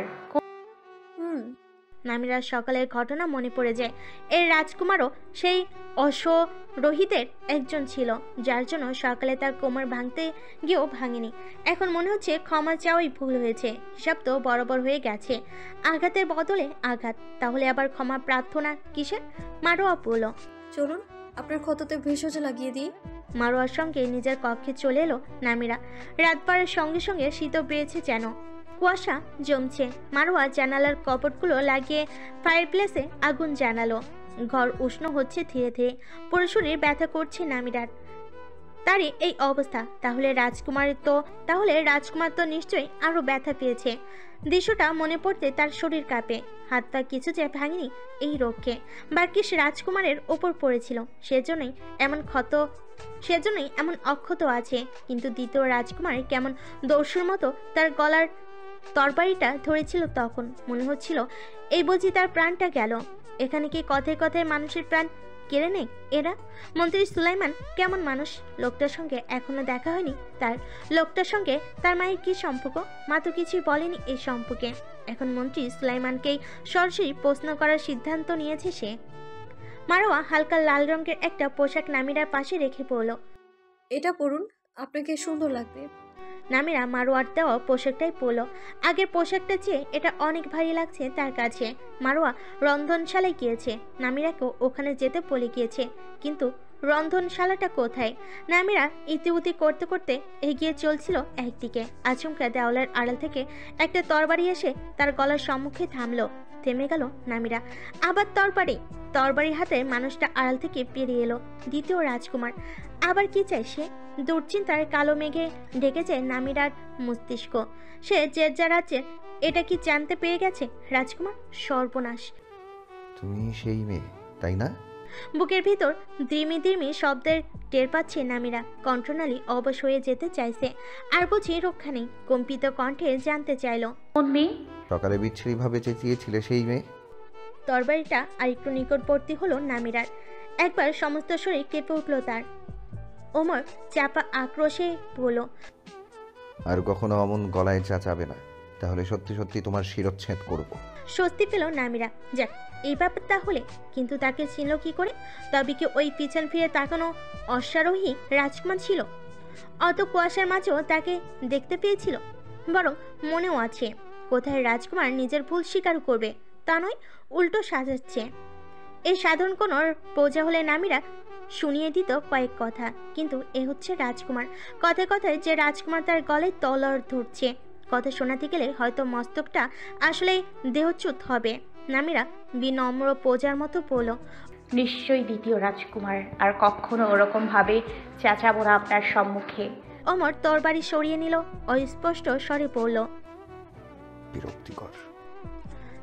নামিরার সকালের ঘটনা মনে পড়ে যায়। এর রাজকুমারও সেই অশ্বরোহিতের একজন ছিল, যার জন্য সকালে তার কোমর ভাঙতে গিয়েও ভাঙেনি। এখন মনে হচ্ছে ক্ষমা চাওয়াই ভুল হয়েছে। হিসাব তো বরাবর হয়ে গেছে। আঘাতের বদলে আঘাত, তাহলে আবার ক্ষমা প্রার্থনা কিসের? মারোয়া বলল, চলুন আপনার ক্ষততে ভেষজ লাগিয়ে দিই। মারোয়ার সঙ্গে নিজের কক্ষে চলে এলো নামিরা। রাত বাড়ার সঙ্গে সঙ্গে শীত বেড়েছে যেন। কুয়াশা জমছে। মারোয়া জানালার কপটগুলো লাগিয়ে ফায়ারপ্লেসে আগুন জ্বালালো। ঘর উষ্ণ হচ্ছে ধীরে ধীরে। পুরো শরীর ব্যথা করছে নামিরার। তারই এই অবস্থা, তাহলে রাজকুমার তো নিশ্চয়ই আরো ব্যথা পেয়েছে। দৃশ্যটা মনে পড়তে তার শরীর কাঁপে। হাত পা কিছু যে ভাঙেনি এই রোগকে। বাকিস রাজকুমারের ওপর পড়েছিল, সেজন্যই এমন অক্ষত আছে। কিন্তু দ্বিতীয় রাজকুমার কেমন দস্যুর মতো তার গলার তরবারিটা ধরেছিল। তখন মনে হচ্ছিল এই বুঝি তার প্রাণটা গেল। এখানে কি কথায় কথায় মানুষের প্রাণ কেড়ে নেই এরা? মন্ত্রী সুলাইমান কেমন মানুষ? লোকটার সঙ্গে এখনো দেখা হয়নি তার। লোকটার সঙ্গে তার মায়ের কি সম্পর্ক? মা তো কিছুই বলেনি এই সম্পর্কে। এখন মন্ত্রী সুলাইমানকেই সরাসরি প্রশ্ন করার সিদ্ধান্ত নিয়েছে সে। মারোয়া হালকা লাল রঙের একটা পোশাক নামিরার পাশে রেখে পড়ল। এটা পরুন, আপনাকে সুন্দর লাগবে। নামিরা মারোয়ার দেওয়া পোশাকটাই পরল। আগের পোশাকটা চেয়ে এটা অনেক ভারী লাগছে তার কাছে। মারোয়া রন্ধনশালায় গিয়েছে, নামিরাকেও ওখানে যেতে বলে গিয়েছে, কিন্তু রন্ধনশালাটা কোথায়? নামিরা ইতিউতি করতে করতে এগিয়ে চলছিল একদিকে। আচমকা দেওয়ালের আড়াল থেকে একটা তরবারি এসে তার গলার সম্মুখে থামলো। থেমে গেল নামিরা। আবার তরবারি হাতে মানুষটা আড়াল থেকে পেরিয়ে এলো। দ্বিতীয় রাজকুমার। আবার কি চাই সে? দুশ্চিন্তার কালো মেঘে ঢেকে যায় নামিরার মস্তিষ্ক। সে যে রাজ্যে এটা কি জানতে পেরে গেছে? রাজকুমার? সর্বনাশ! তুমি সেই মেয়ে, তাই না? বুকের ভিতর দ্রিমি দ্রিমি শব্দের টের পাচ্ছে নামিরা। কণ্ঠনালী অবশ হয়ে যেতে চাইছে। আর বুঝি রক্ষা নেই। কম্পিত কণ্ঠে জানতে চাইল, কোন মেয়ে? সকালে বিচ্ছিরিভাবে চেঁচিয়েছিলে সেই মেয়ে। তরবারিটা আরেকটু নিকটবর্তী হলো নামিরার। একবার সমস্ত শরীর কেঁপে উঠল তার। ওমর চাপা আক্রোশে বলল, আর কখনো অমন গলায় চাচাবে না, তাহলে সত্যি সত্যি তোমার শিরচ্ছেদ করব। স্বস্তি পেল নামিরা। যাক, এই ব্যাপার তাহলে। কিন্তু তাকে চিনল কি করে? তবে কি ওই পিছন ফিরে তাকানো অশ্বারোহী রাজকুমার ছিল? অত কুয়াশার মাঝেও তাকে দেখতে পেয়েছিল। বরং মনেও আছে কোথায় রাজকুমার নিজের ভুল স্বীকার করবে তা নয়, উল্টো সাজাচ্ছে। এই সাধারণ কোনো প্রজা হলে নামিরা শুনিয়ে দিত কয়েক কথা, কিন্তু এ হচ্ছে রাজকুমার। কথায় কথায় যে রাজকুমার তার গলায় তলোয়ার ধরছে, কথা শোনাতে গেলে হয়তো মস্তকটা আসলে দেহচ্যুত হবে। নামিরা বিনম্র পোজার মতো বলল, নিশ্চয়ই দ্বিতীয় রাজকুমার, আর কখনো ওরকম ভাবে চেঁচাবো না আপনার সম্মুখে। ওমর তরবারি সরিয়ে নিল, অস্পষ্ট স্বরে বলল। বিরক্তিকর।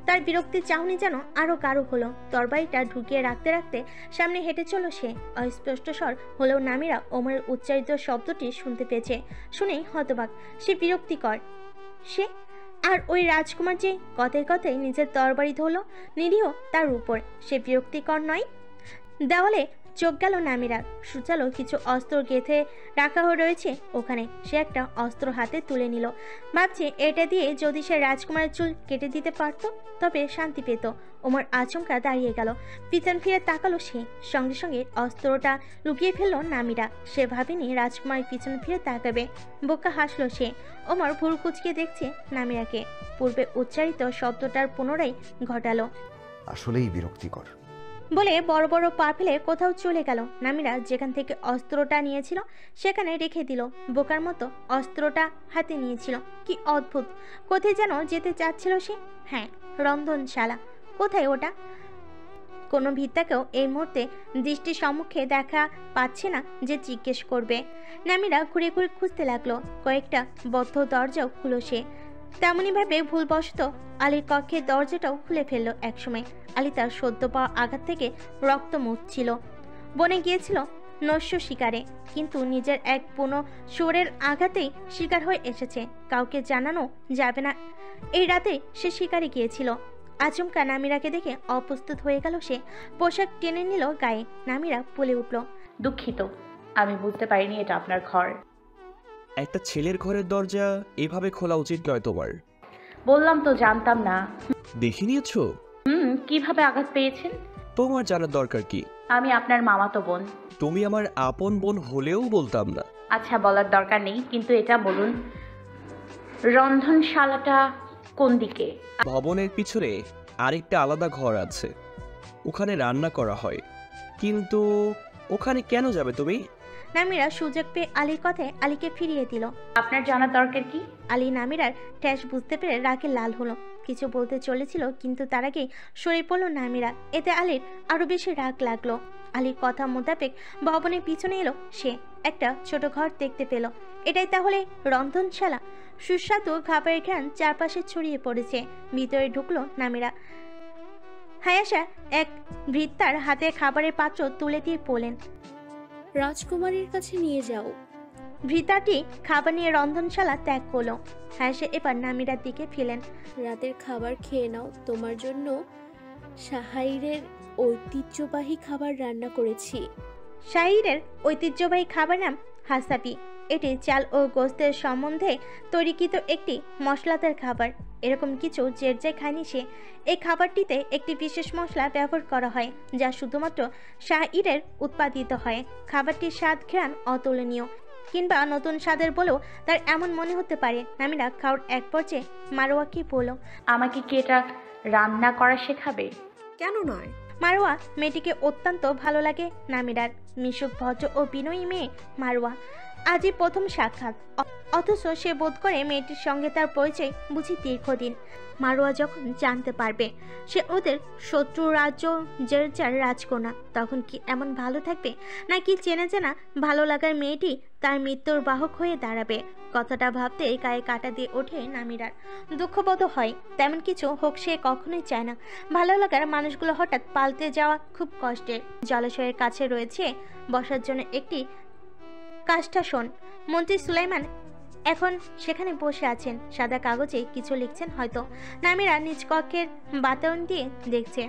তার বিরক্তির চাহনি যেন আরো গাঢ় হলো। তরবারিটা ঢুকিয়ে রাখতে রাখতে সামনে হেঁটে চলল সে। অস্পষ্ট স্বর হলেও নামিরা ওমরের উচ্চারিত শব্দটি শুনতে পেয়েছে। শুনেই হতবাক। সে বিরক্তিকর। সে আর ওই রাজকুমার যে কথায় কথায় নিজের তরবারি ধরল নিরীহ তার উপর, সে বিরক্তিকর নয়? দেওয়ালে চোখ গেল নামিরার। সুচালো কিছু অস্ত্র গেঁথে রাখা রয়েছে ওখানে। সে একটা অস্ত্র হাতে তুলে নিল। ভাবছে এটা দিয়ে যদি সে রাজকুমারের চুল কেটে দিতে পারত তবে শান্তি পেত। ওমর আচমকা দাঁড়িয়ে গেল, পিছন ফিরে তাকালো সে। সঙ্গে সঙ্গে অস্ত্রটা লুকিয়ে ফেললো নামিরা। সে ভাবেনি রাজকুমারের পিছন ফিরে তাকাবে। বোকা হাসলো সে। ওমর ভুল কুচকে দেখছে নামিরাকে। পূর্বে উচ্চারিত শব্দটার পুনরায় ঘটালো, আসলেই বিরক্তিকর বলে বড় বড় পা ফেলে কোথাও চলে গেল। নামিরা যেখান থেকে অস্ত্রটা নিয়েছিল সেখানে রেখে দিল। বোকার মতো অস্ত্রটা হাতে নিয়েছিল। কি অদ্ভুত, কোথায় যেন যেতে চাচ্ছিল সে। হ্যাঁ, রন্ধনশালা। কোথায় ওটা? কোনো ভিত্তাকেও এই মুহূর্তে দৃষ্টির সম্মুখে দেখা পাচ্ছে না যে জিজ্ঞেস করবে। নামিরা ঘুরে ঘুরে খুঁজতে লাগলো। কয়েকটা বদ্ধ দরজাও খুলো সে। তেমনইভাবে ভুলবশত আলীর কক্ষের দরজাটাও খুলে ফেললো একসময়। আলী তার সদ্য পাওয়া আঘাত থেকে রক্ত মুছছিল। বনে গিয়েছিল নস্য শিকারে, কিন্তু নিজের এক পুনো শোরের আঘাতেই শিকার হয়ে এসেছে। কাউকে জানানো যাবে না এই রাতে সে শিকারে গিয়েছিল। আচমকা নামিরাকে দেখে অপ্রস্তুত হয়ে গেল সে। পোশাক টেনে নিল গায়ে। নামিরা বলে উঠল, দুঃখিত, আমি বুঝতে পারিনি এটা আপনার ঘর। একটা ছেলের ঘরের দরজা এভাবে খোলা উচিত নয় তোমার। বললাম তো জানতাম না। দেখে নিয়েছো? কিভাবে আঘাত পেয়েছেন? তোমার জানার দরকার কি? আমি আপনার মামাতো বোন। তুমি আমার আপন বোন হলেও বলতাম না। আচ্ছা, বলার দরকার নেই, কিন্তু এটা বলুন, রন্ধনশালাটা কোন দিকে? ভবনের পিছনে আরেকটা আলাদা ঘর আছে, ওখানে রান্না করা হয়। কিন্তু ওখানে কেন যাবে তুমি? নামিরা সুযোগ পেয়ে আলীর কথায় আলীকে ফিরিয়ে দিল। আপনার জানার দরকার কি? আলী নামিরার ঠ্যাস বুঝতে পেরে রাগে লাল হলো। কিছু বলতে চলেছিল, কিন্তু তার আগেই সরে পড়ল নামিরা। এতে আলীর আরো বেশি রাগ লাগলো। আলীর কথা মোতাবেক ভবনের পিছনে এলো সে। একটা ছোট ঘর দেখতে পেল। এটাই তাহলে রন্ধনশালা। সুস্বাদু খাবারের ঘ্রাণ চারপাশে ছড়িয়ে পড়েছে। ভিতরে ঢুকলো নামিরা। হায়াসা এক ভৃত্তার হাতে খাবারের পাত্র তুলে দিয়ে বলেন, রাজকুমারীর কাছে নিয়ে যাও। ভৃতাটি খাবার নিয়ে রন্ধনশালা ত্যাগ করলো। হায়াসা এবার নামিরার দিকে ফিরলেন। রাতের খাবার খেয়ে নাও, তোমার জন্য শাহাইরের ঐতিহ্যবাহী খাবার রান্না করেছি। শাহিরের ঐতিহ্যবাহী খাবার নাম হাসাবি। এটি চাল ও গোস্তের সম্বন্ধে তৈরিকৃত একটি মশলাদার খাবার। এরকম কিছু জেরজায় খায়নি সে। এই খাবারটিতে একটি বিশেষ মশলা ব্যবহার করা হয় যা শুধুমাত্র শাহিরের উৎপাদিত হয়। খাবারটির স্বাদ ঘ্রাণ অতুলনীয়, কিংবা নতুন স্বাদের বলেও তার এমন মনে হতে পারে। নামিরা খাওয়ার এক পর্যায়ে মারোয়াকে বলল, আমাকে কি এটা রান্না করা শেখাবে? কেন নয়? মারোয়া মেয়েটিকে অত্যন্ত ভালো লাগে নামিরার। মিশুক, ভদ্র ও বিনয়ী মেয়ে মারোয়া। আজই প্রথম সাক্ষাৎ, অথচ সে বোধ করে মেয়েটির সঙ্গে তার পরিচয় বুঝি দীর্ঘদিন। মারোয়া যখন জানতে পারবে সে ওদের শত্রু রাজ্য জেরজার রাজকন্যা, তখন কি এমন ভালো থাকবে, নাকি চেনা চেনা ভালো লাগার মেয়েটি তার মৃত্যুর বাহক হয়ে দাঁড়াবে? কথাটা ভাবতে গায়ে কাটা দিয়ে ওঠে নামিরার। দুঃখবোধ হয়, তেমন কিছু হোক সে কখনোই চায় না। ভালো লাগার মানুষগুলো হঠাৎ পাল্টে যাওয়া খুব কষ্টের। জলাশয়ের কাছে রয়েছে বসার জন্য একটি কাষ্ঠাসন। মন্ত্রী সুলাইমান এখন সেখানে বসে আছেন, সাদা কাগজে কিছু লিখছেন হয়তো। নামিরা নিজ কক্ষের বাতায়ন দিয়ে দেখছে।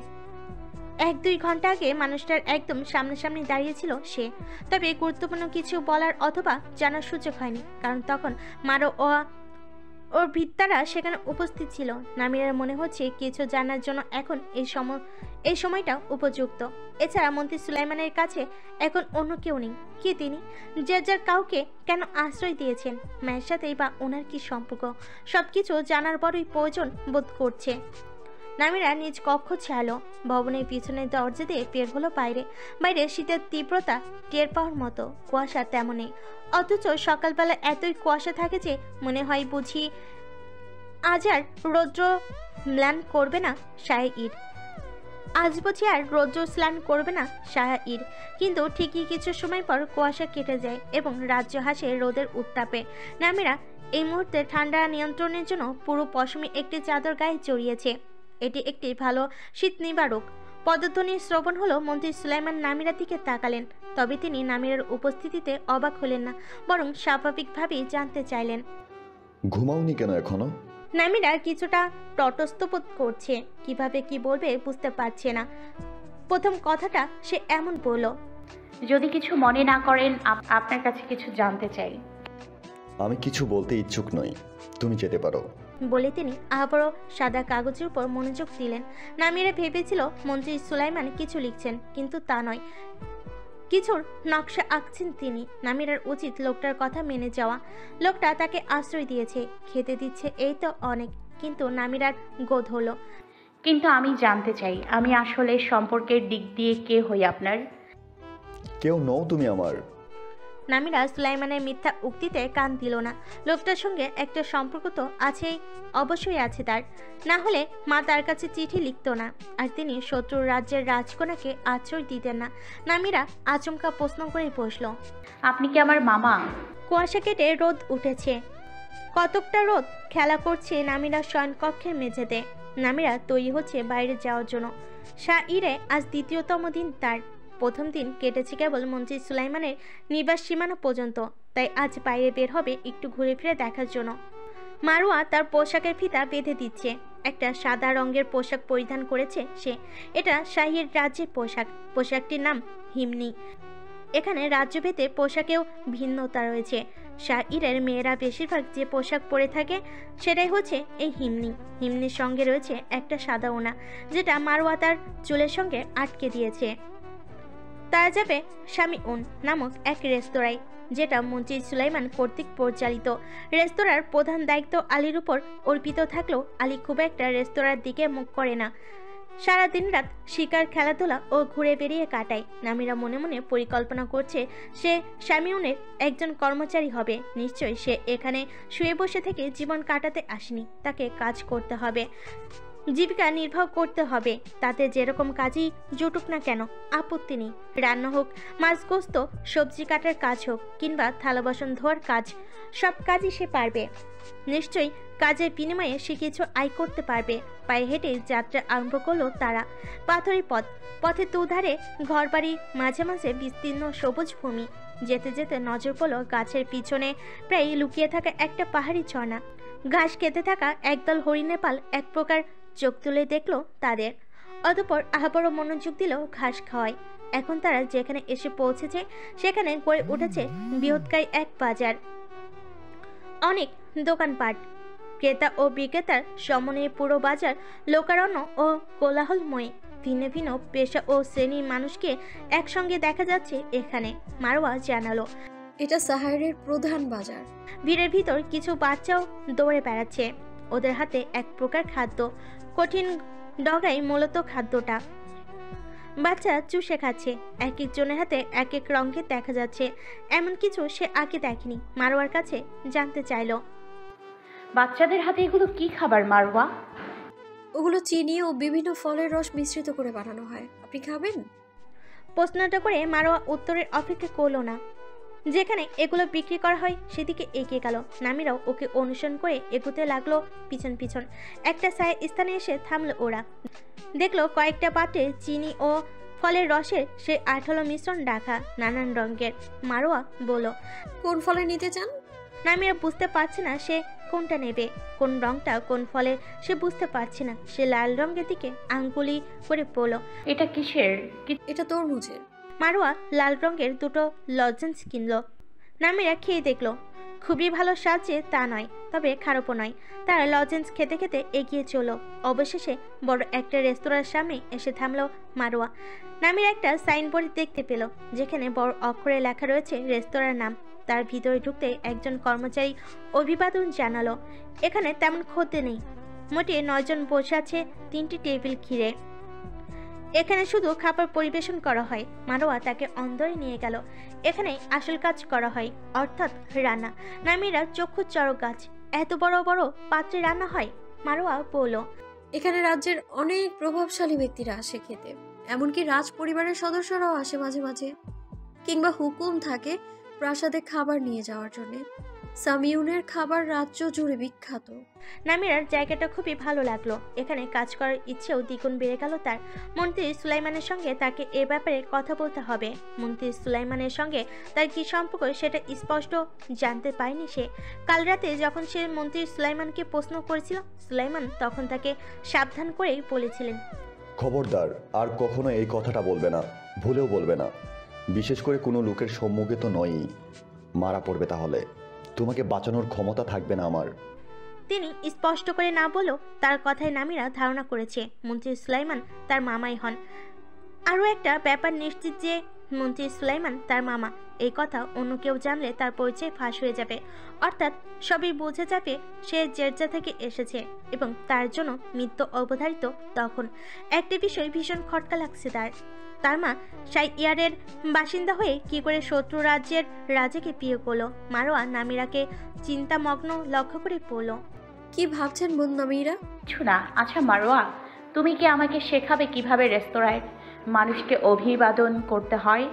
1-2 ঘন্টা আগে মানুষটার একদম সামনাসামনি দাঁড়িয়েছিল সে। তবে গুরুত্বপূর্ণ কিছু বলার অথবা জানার সুযোগ হয়নি, কারণ তখন মারো ওর ভৃত্তারা সেখানে উপস্থিত ছিল। নামিরার মনে হচ্ছে কিছু জানার জন্য এখন এই সময়টা উপযুক্ত। এছাড়া মন্ত্রী সুলাইমানের কাছে এখন অন্য কেউ নেই। কে তিনি? যার কাউকে কেন আশ্রয় দিয়েছেন? মায়ের সাথেই বা ওনার কি সম্পর্ক? সবকিছু জানার বড়ই প্রয়োজন বোধ করছে। নামিরা নিজ কক্ষ ছাড়লো। ভবনের পিছনের দরজা দিয়ে বের হলো বাইরে। বাইরে শীতের তীব্রতা টের পাওয়ার মতো, কুয়াশা তেমনই। অথচ সকালবেলা এতই কুয়াশা থাকে যে মনে হয় বুঝি আজ আর রৌদ্র ম্লান করবে না শাহির। আজ বুঝি আর রৌদ্র স্নান করবে না শাহির। কিন্তু ঠিকই কিছু সময় পর কুয়াশা কেটে যায় এবং রাজ্য হাসে রোদের উত্তাপে। নামিরা এই মুহূর্তে ঠান্ডা নিয়ন্ত্রণের জন্য পুরো পশমি একটি চাদর গায়ে জড়িয়েছে। এটি একটি ভালো শীত নিবারক। পদধ্বনি শ্রবণ হলো। মন্ত্রী সুলাইমান নামিরার দিকে তাকালেন, তবে তিনি নামিরার উপস্থিতিতে অবাক হলেন না, বরং স্বাভাবিকভাবেই জানতে চাইলেন, ঘুমাওনি কেন এখনো? নামিরা কিছুটা তটস্থ বোধ করছে, কিভাবে কি বলবে বুঝতে পারছে না। প্রথম কথাটা সে এমন বলল, যদি কিছু মনে না করেন আপনার কাছে কিছু জানতে চাই। আমি কিছু বলতে ইচ্ছুক নই, তুমি যেতে পারো। বলে তিনি আবারও সাদা কাগজের উপর মনোযোগ দিলেন। নামিরা ভেবেছিল মন্ত্রী সুলাইমান কিছু লিখছেন, কিন্তু তা নয়, কিছুর নকশা আঁকছেন তিনি। নামিরার উচিত লোকটার কথা মেনে যাওয়া। লোকটা তাকে আশ্রয় দিয়েছে, খেতে দিচ্ছে, এই তো অনেক। কিন্তু নামিরার গোধ হলো। কিন্তু আমি জানতে চাই, আমি আসলে সম্পর্কের দিক দিয়ে কে হই আপনার? কেউ নও তুমি আমার। নামিরা সুলাইমানের মিথ্যা উক্তিতে কান দিল না। লোকটার সঙ্গে একটা সম্পর্ক তো আছেই, অবশ্যই আছে তার, না হলে মা তার কাছে চিঠি লিখত না। আর তিনি শত্রুর রাজ্যের রাজকন্যাকে আশ্রয় দিতেন না। নামিরা আচমকা প্রশ্ন করে বসল, আপনি কি আমার মামা? কুয়াশা কেটে রোদ উঠেছে। কতকটা রোদ খেলা করছে নামিরা শয়নকক্ষের মেঝেতে। নামিরা তৈরি হচ্ছে বাইরে যাওয়ার জন্য। শাহিরে আজ দ্বিতীয়তম দিন তার। প্রথম দিন কেটেছে কেবল মন্ত্রী সুলাইমানের নিবাস সীমানা পর্যন্ত, তাই আজ বাইরে বের হবে একটু ঘুরে ফিরে দেখার জন্য। মারুয়া তার পোশাকের ফিতা বেঁধে দিচ্ছে। একটা সাদা রঙের পোশাক পরিধান করেছে সে। এটা শাহির রাজ্যের পোশাক। পোশাকটির নাম হিমনি। এখানে রাজ্যভেদে পোশাকেও ভিন্নতা রয়েছে। শাহিরের মেয়েরা বেশিরভাগ যে পোশাক পরে থাকে সেটাই হচ্ছে এই হিমনি। হিমনির সঙ্গে রয়েছে একটা সাদা ওনা, যেটা মারুয়া তার চুলের সঙ্গে আটকে দিয়েছে। তারা যাবে শামিউন নামক এক রেস্তোরাঁয়, যেটা মন্ত্রী সুলাইমান কর্তৃক পরিচালিত। রেস্তোরাঁর প্রধান দায়িত্ব আলীর উপর অর্পিত থাকলেও আলী খুব একটা রেস্তোরাঁর দিকে মুখ করে না। সারাদিন রাত শিকার, খেলাধুলা ও ঘুরে বেরিয়ে কাটায়। নামিরা মনে মনে পরিকল্পনা করছে সে শামিউনের একজন কর্মচারী হবে। নিশ্চয়ই সে এখানে শুয়ে বসে থেকে জীবন কাটাতে আসেনি, তাকে কাজ করতে হবে, জীবিকা নির্বাহ করতে হবে। তাতে যেরকম কাজই জুটুক না কেন আপত্তি নেই। রান্না হোক, মাছ গোস্ত, সবজি কাটার কাজ হোক, কিংবা থালা বাসন ধোয়ার কাজ, সব কাজই সে পারবে। নিশ্চয়ই কাজের বিনিময়ে সে কিছু আয় করতে পারবে। পায়ে হেঁটে যাত্রা আরম্ভ করলো তারা। পাথরের পথ, পথের দুধারে ঘরবাড়ি, মাঝে মাঝে বিস্তীর্ণ সবুজ ভূমি। যেতে যেতে নজর পড়ল গাছের পিছনে প্রায় লুকিয়ে থাকা একটা পাহাড়ি ঝর্ণা। ঘাস খেতে থাকা একদল হরিণের পাল এক প্রকার চোখ তুলে দেখলো তাদের। অতঃপর আবারও মনোযোগ দিল ঘাস খাওয়ায়। এখন তারা যেখানে এসে পৌঁছেছে সেখানে গড়ে উঠেছে বৃহৎকারী এক বাজার। অনেক দোকানপাট, ক্রেতা ও বিক্রেতার সমন্বয়ে পুরো বাজার লোকারণ্য ও কোলাহলময়। ভিন্ন ভিন্ন পেশা ও শ্রেণীর মানুষকে একসঙ্গে দেখা যাচ্ছে এখানে, মারওয়া জানালো। এটা সাহারের প্রধান বাজার। ভিড়ের ভিতর কিছু বাচ্চাও দৌড়ে বেড়াচ্ছে। ওদের হাতে এক প্রকার খাদ্য, কঠিন ডগায় মূলত খাদ্যটা। বাচ্চারা চুষে খাচ্ছে। এক একজনের হাতে এক এক রঙের দেখা যাচ্ছে। এমন কিছু সে আগে দেখেনি। মারওয়ার কাছে জানতে চাইল, বাচ্চাদের হাতে এগুলো কি খাবার মারওয়া? ওগুলো চিনি ও বিভিন্ন ফলের রস মিশ্রিত করে বানানো হয়। আপনি খাবেন? প্রশ্নটা করে মারওয়া উত্তরের অপেক্ষা করলো না। যেখানে এগুলো বিক্রি করা হয় সেদিকে এগিয়ে গেল। নামিরাও ওকে অনুসরণ করে এগোতে লাগলো পিছন পিছন। একটা ছায়া স্থানে এসে থামলো ওরা। দেখলো কয়েকটা পাত্রে চিনি ও ফলের রসের সে আঠালো মিশ্রণ রাখা, নানান রঙের। মারওয়া বলল, কোন ফলে নিতে চান? নামিরা বুঝতে পারছে না সে কোনটা নেবে, কোন রংটা কোন ফলে সে বুঝতে পারছে না। সে লাল রঙের দিকে আঙ্গুলি করে বলল, এটা কিসের? এটা তরমুজের। মারওয়া লাল রঙের দুটো লজেন্স কিনলো। নামিরা খেয়ে দেখলো, খুবই ভালো স্বাদ তা নয়, তবে খারাপও নয়। তারা লজেন্স খেতে খেতে এগিয়ে চলো। অবশেষে বড় একটা রেস্তোরাঁর সামনে এসে থামলো মারওয়া। নামিরা একটা সাইনবোর্ড দেখতে পেল, যেখানে বড় অক্ষরে লেখা রয়েছে রেস্তোরাঁর নাম। তার ভিতরে ঢুকতে একজন কর্মচারী অভিবাদন জানালো। এখানে তেমন খদ্দের নেই। মোটে 9 জন বসে আছে 3টি টেবিল ঘিরে। এখানে শুধু খাবার পরিবেশন করা হয়। মারওয়া তাকে অন্দরে নিয়ে গেল। এখানে আসল কাজ করা হয়, অর্থাৎ রান্না। নামিরা চক্ষু চড়ক গাছ। এত বড় বড় পাত্রে রান্না হয়? মারওয়া বলল, এখানে রাজ্যের অনেক প্রভাবশালী ব্যক্তিরা আসে খেতে, এমনকি রাজ পরিবারের সদস্যরাও আসে মাঝে মাঝে, কিংবা হুকুম থাকে প্রাসাদে খাবার নিয়ে যাওয়ার জন্য। সামিউনের খাবার রাজ্য জুড়ে বিখ্যাত। নামিরার জায়গাটা খুবই ভালো লাগলো। এখানে কাজ করার ইচ্ছেও দ্বিগুণ বেড়ে গেল তার। মন্ত্রী সুলাইমানের সঙ্গে তাকে এ ব্যাপারে কথা বলতে হবে। মন্ত্রী সুলাইমানের সঙ্গে তার কি সম্পর্ক সেটা স্পষ্ট জানতে পারেনি সে। কাল রাতে যখন সে মন্ত্রী সুলাইমানকে প্রশ্ন করেছিল, সুলাইমান তখন তাকে সাবধান করেই বলেছিলেন, খবরদার, আর কখনো এই কথাটা বলবে না, ভুলেও বলবে না। বিশেষ করে কোনো লোকের সম্মুখে তো নয়ই, মারা পড়বে তাহলে। তোমাকে বাঁচানোর ক্ষমতা থাকবে না আমার। তিনি স্পষ্ট করে না বলেও তার কথায় নামিরা ধারণা করেছে মন্ত্রী সুলাইমান তার মামাই হন। আরও একটা ব্যাপার নিশ্চিত যে মন্ত্রী সুলাইমান তার মামা। এই কথা অন্য কেউ জানলে তার পরিচয় ফাঁস হয়ে যাবে, অর্থাৎ সবই বোঝা যাবে সে জেরজা থেকে এসেছে এবং তার জন্য মৃত্যু অবধারিত। তখন একটা বিষয় ভীষণ খটকা লাগছে তার মা শাইয়ারের বাসিন্দা হয়ে কি করে শত্রু রাজ্যের রাজাকে বিয়ে করলো। মারোয়া নামিরাকে চিন্তামগ্ন লক্ষ্য করে পড়ল। কি ভাবছেন বোন নামিরা? কিছু না। আচ্ছা মারোয়া, তুমি কি আমাকে শেখাবে কিভাবে রেস্তোরাঁয় মানুষকে অভিবাদন করতে হয়?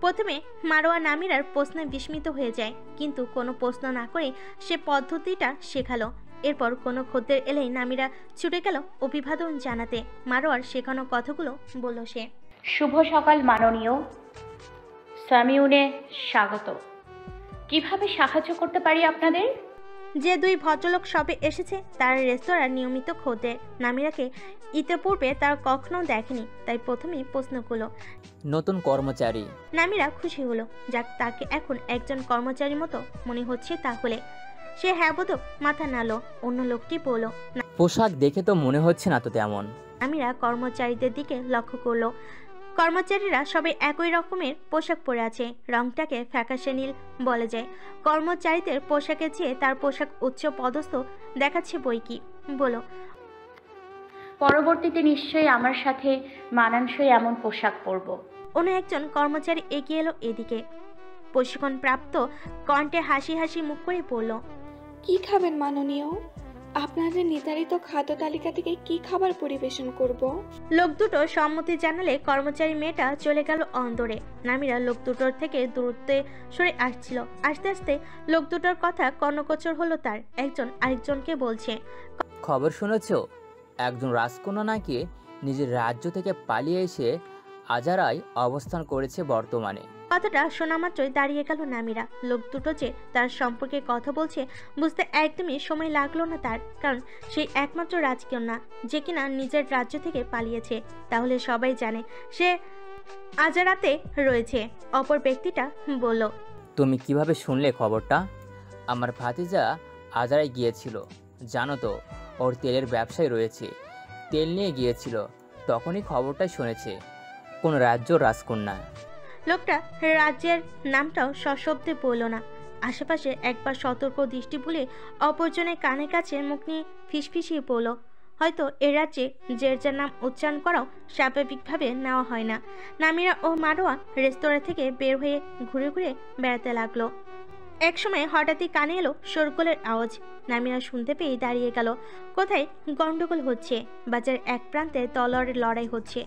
প্রথমে মারোয়া নামিরার প্রশ্নে বিস্মিত হয়ে যায়, কিন্তু কোনো প্রশ্ন না করে সে পদ্ধতিটা শেখালো। এরপর কোনো খদ্দের এলেই নামিরা ছুটে গেল অভিবাদন জানাতে। মারোয়ার শেখানো কথাগুলো বলল সে। শুভ সকাল মাননীয় সামিউনে, স্বাগত। কিভাবে সাহায্য করতে পারি আপনাদের? যে দুই ভদ্রলোক সবে এসেছে তার রেস্তোরাঁর নিয়মিত খদ্দের। নামিরাকে ইতিপূর্বে তার কখনো দেখেনি, তাই প্রথমেই প্রশ্ন করলো। নতুন কর্মচারী? নামিরা খুশি হলো, যাক তাকে এখন একজন কর্মচারীর মতো মনে হচ্ছে। তাহলে সে হ্যাঁ বোধক মাথা নাড়ল। অন্য লোকটি বলল, পোশাক দেখে তো মনে হচ্ছে না তো তেমন। নামিরা কর্মচারীদের দিকে লক্ষ্য করলো। কর্মচারীরা সবাই একই রকমের পোশাক পরে আছে, রংটাকে ফ্যাকাশে নীল বলা যায়। কর্মচারীদের পোশাকের চেয়ে তার পোশাক উচ্চ পদস্থ দেখাচ্ছে বই কি। বলো, পরবর্তীতে নিশ্চয়ই আমার সাথে মানানসই এমন পোশাক পরব। অন্য একজন কর্মচারী এগিয়ে এলো এদিকে। প্রশিক্ষণ প্রাপ্ত কণ্ঠে হাসি হাসি মুখ করে বলল, কি খাবেন মাননীয়? আপনাদের নির্ধারিত খাদ্য তালিকা থেকে কি খাবার পরিবেশন করব? লোক দুটো সম্মতি জানালে কর্মচারী মেয়েটা চলে গেল অন্দরে। নামিরা লোক দুটোর থেকে দূরত্বে সরে আসছিল। আস্তে আস্তে লোক দুটোর কথা কর্ণগোচর হলো তার। একজন আরেকজনকে বলছে, খবর শুনেছ? একজন রাজকন্যা নাকি নিজের রাজ্য থেকে পালিয়ে এসে আজারায় অবস্থান করেছে বর্তমানে। কথাটা শোনা মাত্রই দাঁড়িয়ে গেল নামিরা। লোক দুটো যে তার সম্পর্কে কথা বলছে বুঝতে একদমই সময় লাগলো না তার, কারণ সেই একমাত্র রাজকন্যা যে কিনা নিজের রাজ্য থেকে পালিয়েছে। তাহলে সবাই জানে সে আজারাতে রয়েছে। অপর ব্যক্তিটা বলল, তুমি কিভাবে শুনলে খবরটা? আমার ভাতিজা আজারায় গিয়েছিল, জানো তো, ওর তেলের ব্যবসায় রয়েছে। তেল নিয়ে গিয়েছিল, তখনই খবরটা শুনেছে। কোন রাজ্য রাজকন্যা। লোকটা রাজ্যের নামটাও সশব্দে বলল না। আশেপাশে একবার সতর্ক দৃষ্টি বুলে অপরজনের কানে কাছে মুখ নিয়ে ফিসফিসিয়ে বলল, হয়তো এ রাজ্যে যার নাম উচ্চারণ করাও স্বাভাবিকভাবে নেওয়া হয় না। নামিরা ও মারোয়া রেস্তোরাঁ থেকে বের হয়ে ঘুরে ঘুরে বেড়াতে লাগলো। একসময় হঠাৎই কানে এলো শোরগোলের আওয়াজ। নামিরা শুনতে পেয়ে দাঁড়িয়ে গেল। কোথায় গন্ডগোল হচ্ছে। বাজারের এক প্রান্তে তলোয়ারের লড়াই হচ্ছে।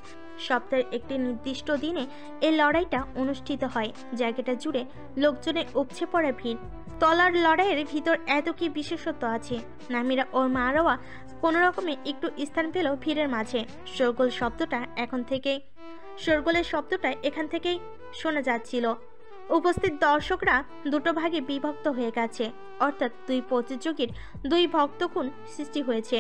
সপ্তাহের একটি নির্দিষ্ট দিনে এই লড়াইটা অনুষ্ঠিত হয়। জায়গাটা জুড়ে লোকজনের উপচে পড়া ভিড়। তলোয়ার লড়াইয়ের ভিতর এত কি বিশেষত্ব আছে? নামিরা ওর মারোয়া কোনো রকমে একটু স্থান পেল ভিড়ের মাঝে। শোরগোলের শব্দটা এখান থেকেই শোনা যাচ্ছিল। উপস্থিত দর্শকরা দুটো ভাগে বিভক্ত হয়ে গেছে, অর্থাৎ দুই প্রতিযোগীর দুই ভক্তকুণ সৃষ্টি হয়েছে।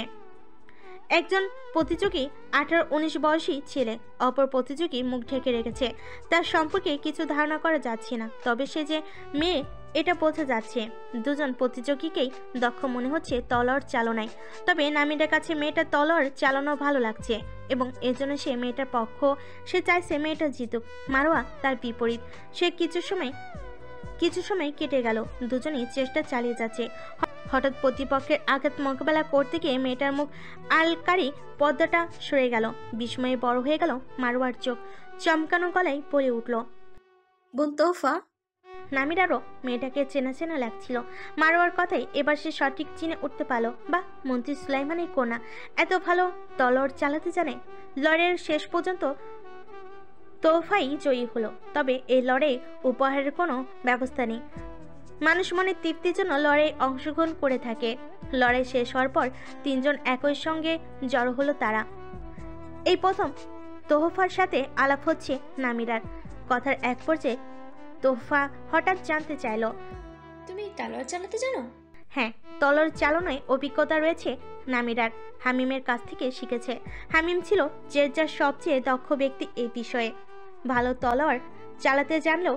একজন প্রতিযোগী 18-19 বয়সী ছেলে, অপর প্রতিযোগী মুখ ঢেকে রেখেছে। তার সম্পর্কে কিছু ধারণা করা যাচ্ছে না, তবে সে যে মেয়ে এটা বোঝা যাচ্ছে। দুজন প্রতিযোগীকেই দক্ষ মনে হচ্ছে তলোয়ার চালনায়, তবে নামিরার কাছে মেয়েটার তলোয়ার চালানো ভালো লাগছে এবং এজন্য সে মেয়েটার পক্ষ। সে চাইছে মেয়েটা জিতুক। মারোয়া তার বিপরীত। সে কিছু সময় কেটে গেল, দুজনেই চেষ্টা চালিয়ে যাচ্ছে। হঠাৎ প্রতিপক্ষের আঘাত মোকাবেলা করতে গিয়ে মেয়েটার মুখ আলকারি পর্দাটা সরে গেল। বিস্ময়ে বড় হয়ে গেল মারোয়ার চোখ। চমকানো গলায় বলে উঠল, বোন তোফা। নামিরারও মেয়েটাকে চেনা চেনা লাগছিল। মারোয়ার কথাই এবার সে সঠিক চিনে উঠতে পারল। বা মন্ত্রী সুলাইমানের কন্যা এত ভালো তলোয়ার চালাতে জানে। লড়াইয়ের শেষ পর্যন্ত তোফাই জয়ী হলো। তবে এই লড়াই উপহারের কোনো ব্যবস্থা নেই। মানুষ মনে তৃপ্তির জন্য লড়াই অংশগ্রহণ করে থাকে। লড়াই শেষ হওয়ার পর তিনজন একই সঙ্গে জড়ো হলো তারা। এই প্রথম তোহফার সাথে আলাপ হচ্ছে নামিরার। কথার এক পর্যায়ে তোহফা হঠাৎ জানতে চাইল, তুমি তলোয়ার চালাতে জানো? হ্যাঁ, তলোয়ার চালানোয় অভিজ্ঞতা রয়েছে নামিরার। হামিমের কাছ থেকে শিখেছে। হামিম ছিল জেরজার সবচেয়ে দক্ষ ব্যক্তি এই বিষয়ে। ভালো তলোয়ার চালাতে জানলেও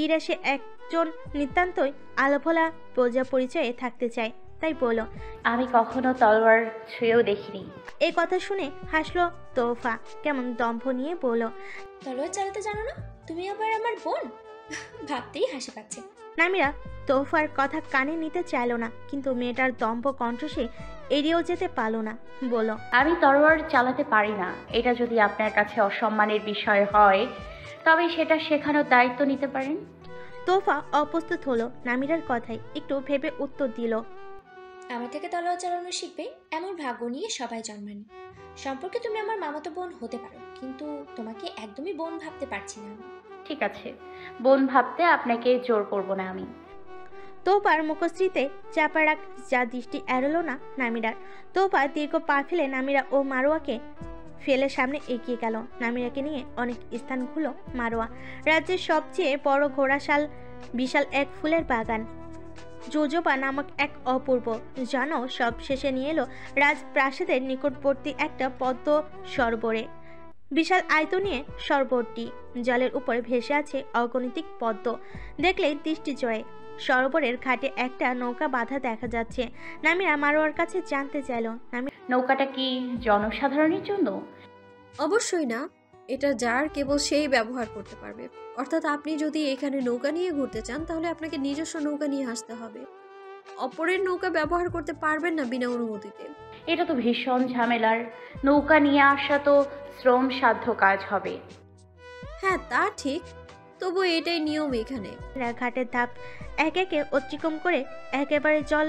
ইরাসে একজন নিতান্তই আলোভোলা প্রজা পরিচয়ে থাকতে চায়। তাই বলো, আমি কখনো তলোয়ার ছুঁয়েও দেখিনি। এই কথা শুনে হাসলো তোহফা, কেমন দম্ভ নিয়ে বলল, তলোয়ার চালাতে জানো না? তুমি আবার আমার বোন? ভাবতেই হাসি পাচ্ছে। নামিরা তোহফার কথা কানে নিতে চাইল না, কিন্তু মেয়েটার দম্ভ কণ্ঠ সে এড়িয়েও যেতে পারল না। বলো, আমি তলোয়ার চালাতে পারি না। এটা যদি আপনার কাছে অসম্মানের বিষয় হয় তবে সেটা শেখানোর দায়িত্ব নিতে পারেন। তোহফা অপ্রস্তুত হলো নামিরার কথায়। একটু ভেবে উত্তর দিল, আমার থেকে তলোয়ার চালানো শিখবে এমন ভাগ্য নিয়ে সবাই জন্মানি। সম্পর্কে তুমি আমার মামাতো বোন হতে পারো, কিন্তু তোমাকে একদমই বোন ভাবতে পারছি না। ঠিক আছে, বোন ভাবতে আপনাকে জোর করব না আমি। তোহফার মুখশ্রীতে চাপা রাখ যা দৃষ্টি এড়ালো না নামিরার। তোহফা দীর্ঘ পা ফেলে নামিরা ও মারোয়াকে ফেলে সামনে এগিয়ে গেল। নামিরাকে নিয়ে অনেক স্থান ঘুরল মারোয়া। রাজ্যের সবচেয়ে বড় ঘোড়াশাল, বিশাল এক ফুলের বাগান, জোজোবা নামক এক অপূর্ব জানো সব শেষে নিয়ে এলো রাজপ্রাসাদের নিকটবর্তী একটা পদ্ম সরোবরে। বিশাল আয়তন নিয়ে সরোবরটি, জলের উপরে ভেসে আছে অগণিতিক পদ্ম। দেখলেই দৃষ্টি জোড়ায়। সরোবরের ঘাটে একটা নৌকা বাঁধা দেখা যাচ্ছে। নামিরা মারোয়ার কাছে জানতে চাইল, নৌকাটা কি জনসাধারণের জন্য? অবশ্যই না, এটা যার কেবল সেই ব্যবহার করতে পারবে। অর্থাৎ আপনি যদি এখানে নৌকা নিয়ে ঘুরতে চান তাহলে আপনাকে নিজস্ব নৌকা নিয়ে আসতে হবে। অপরের নৌকা ব্যবহার করতে পারবেন না বিনা অনুমতিতে। এটা তো ভীষণ ঝামেলার। নৌকা নিয়ে আসা তো শ্রম সাধ্য কাজ হবে। হ্যাঁ তা ঠিক, তবু এটাই নিয়ম এখানে। ঘাটের ধাপ এক একে অতিক্রম করে একেবারে জল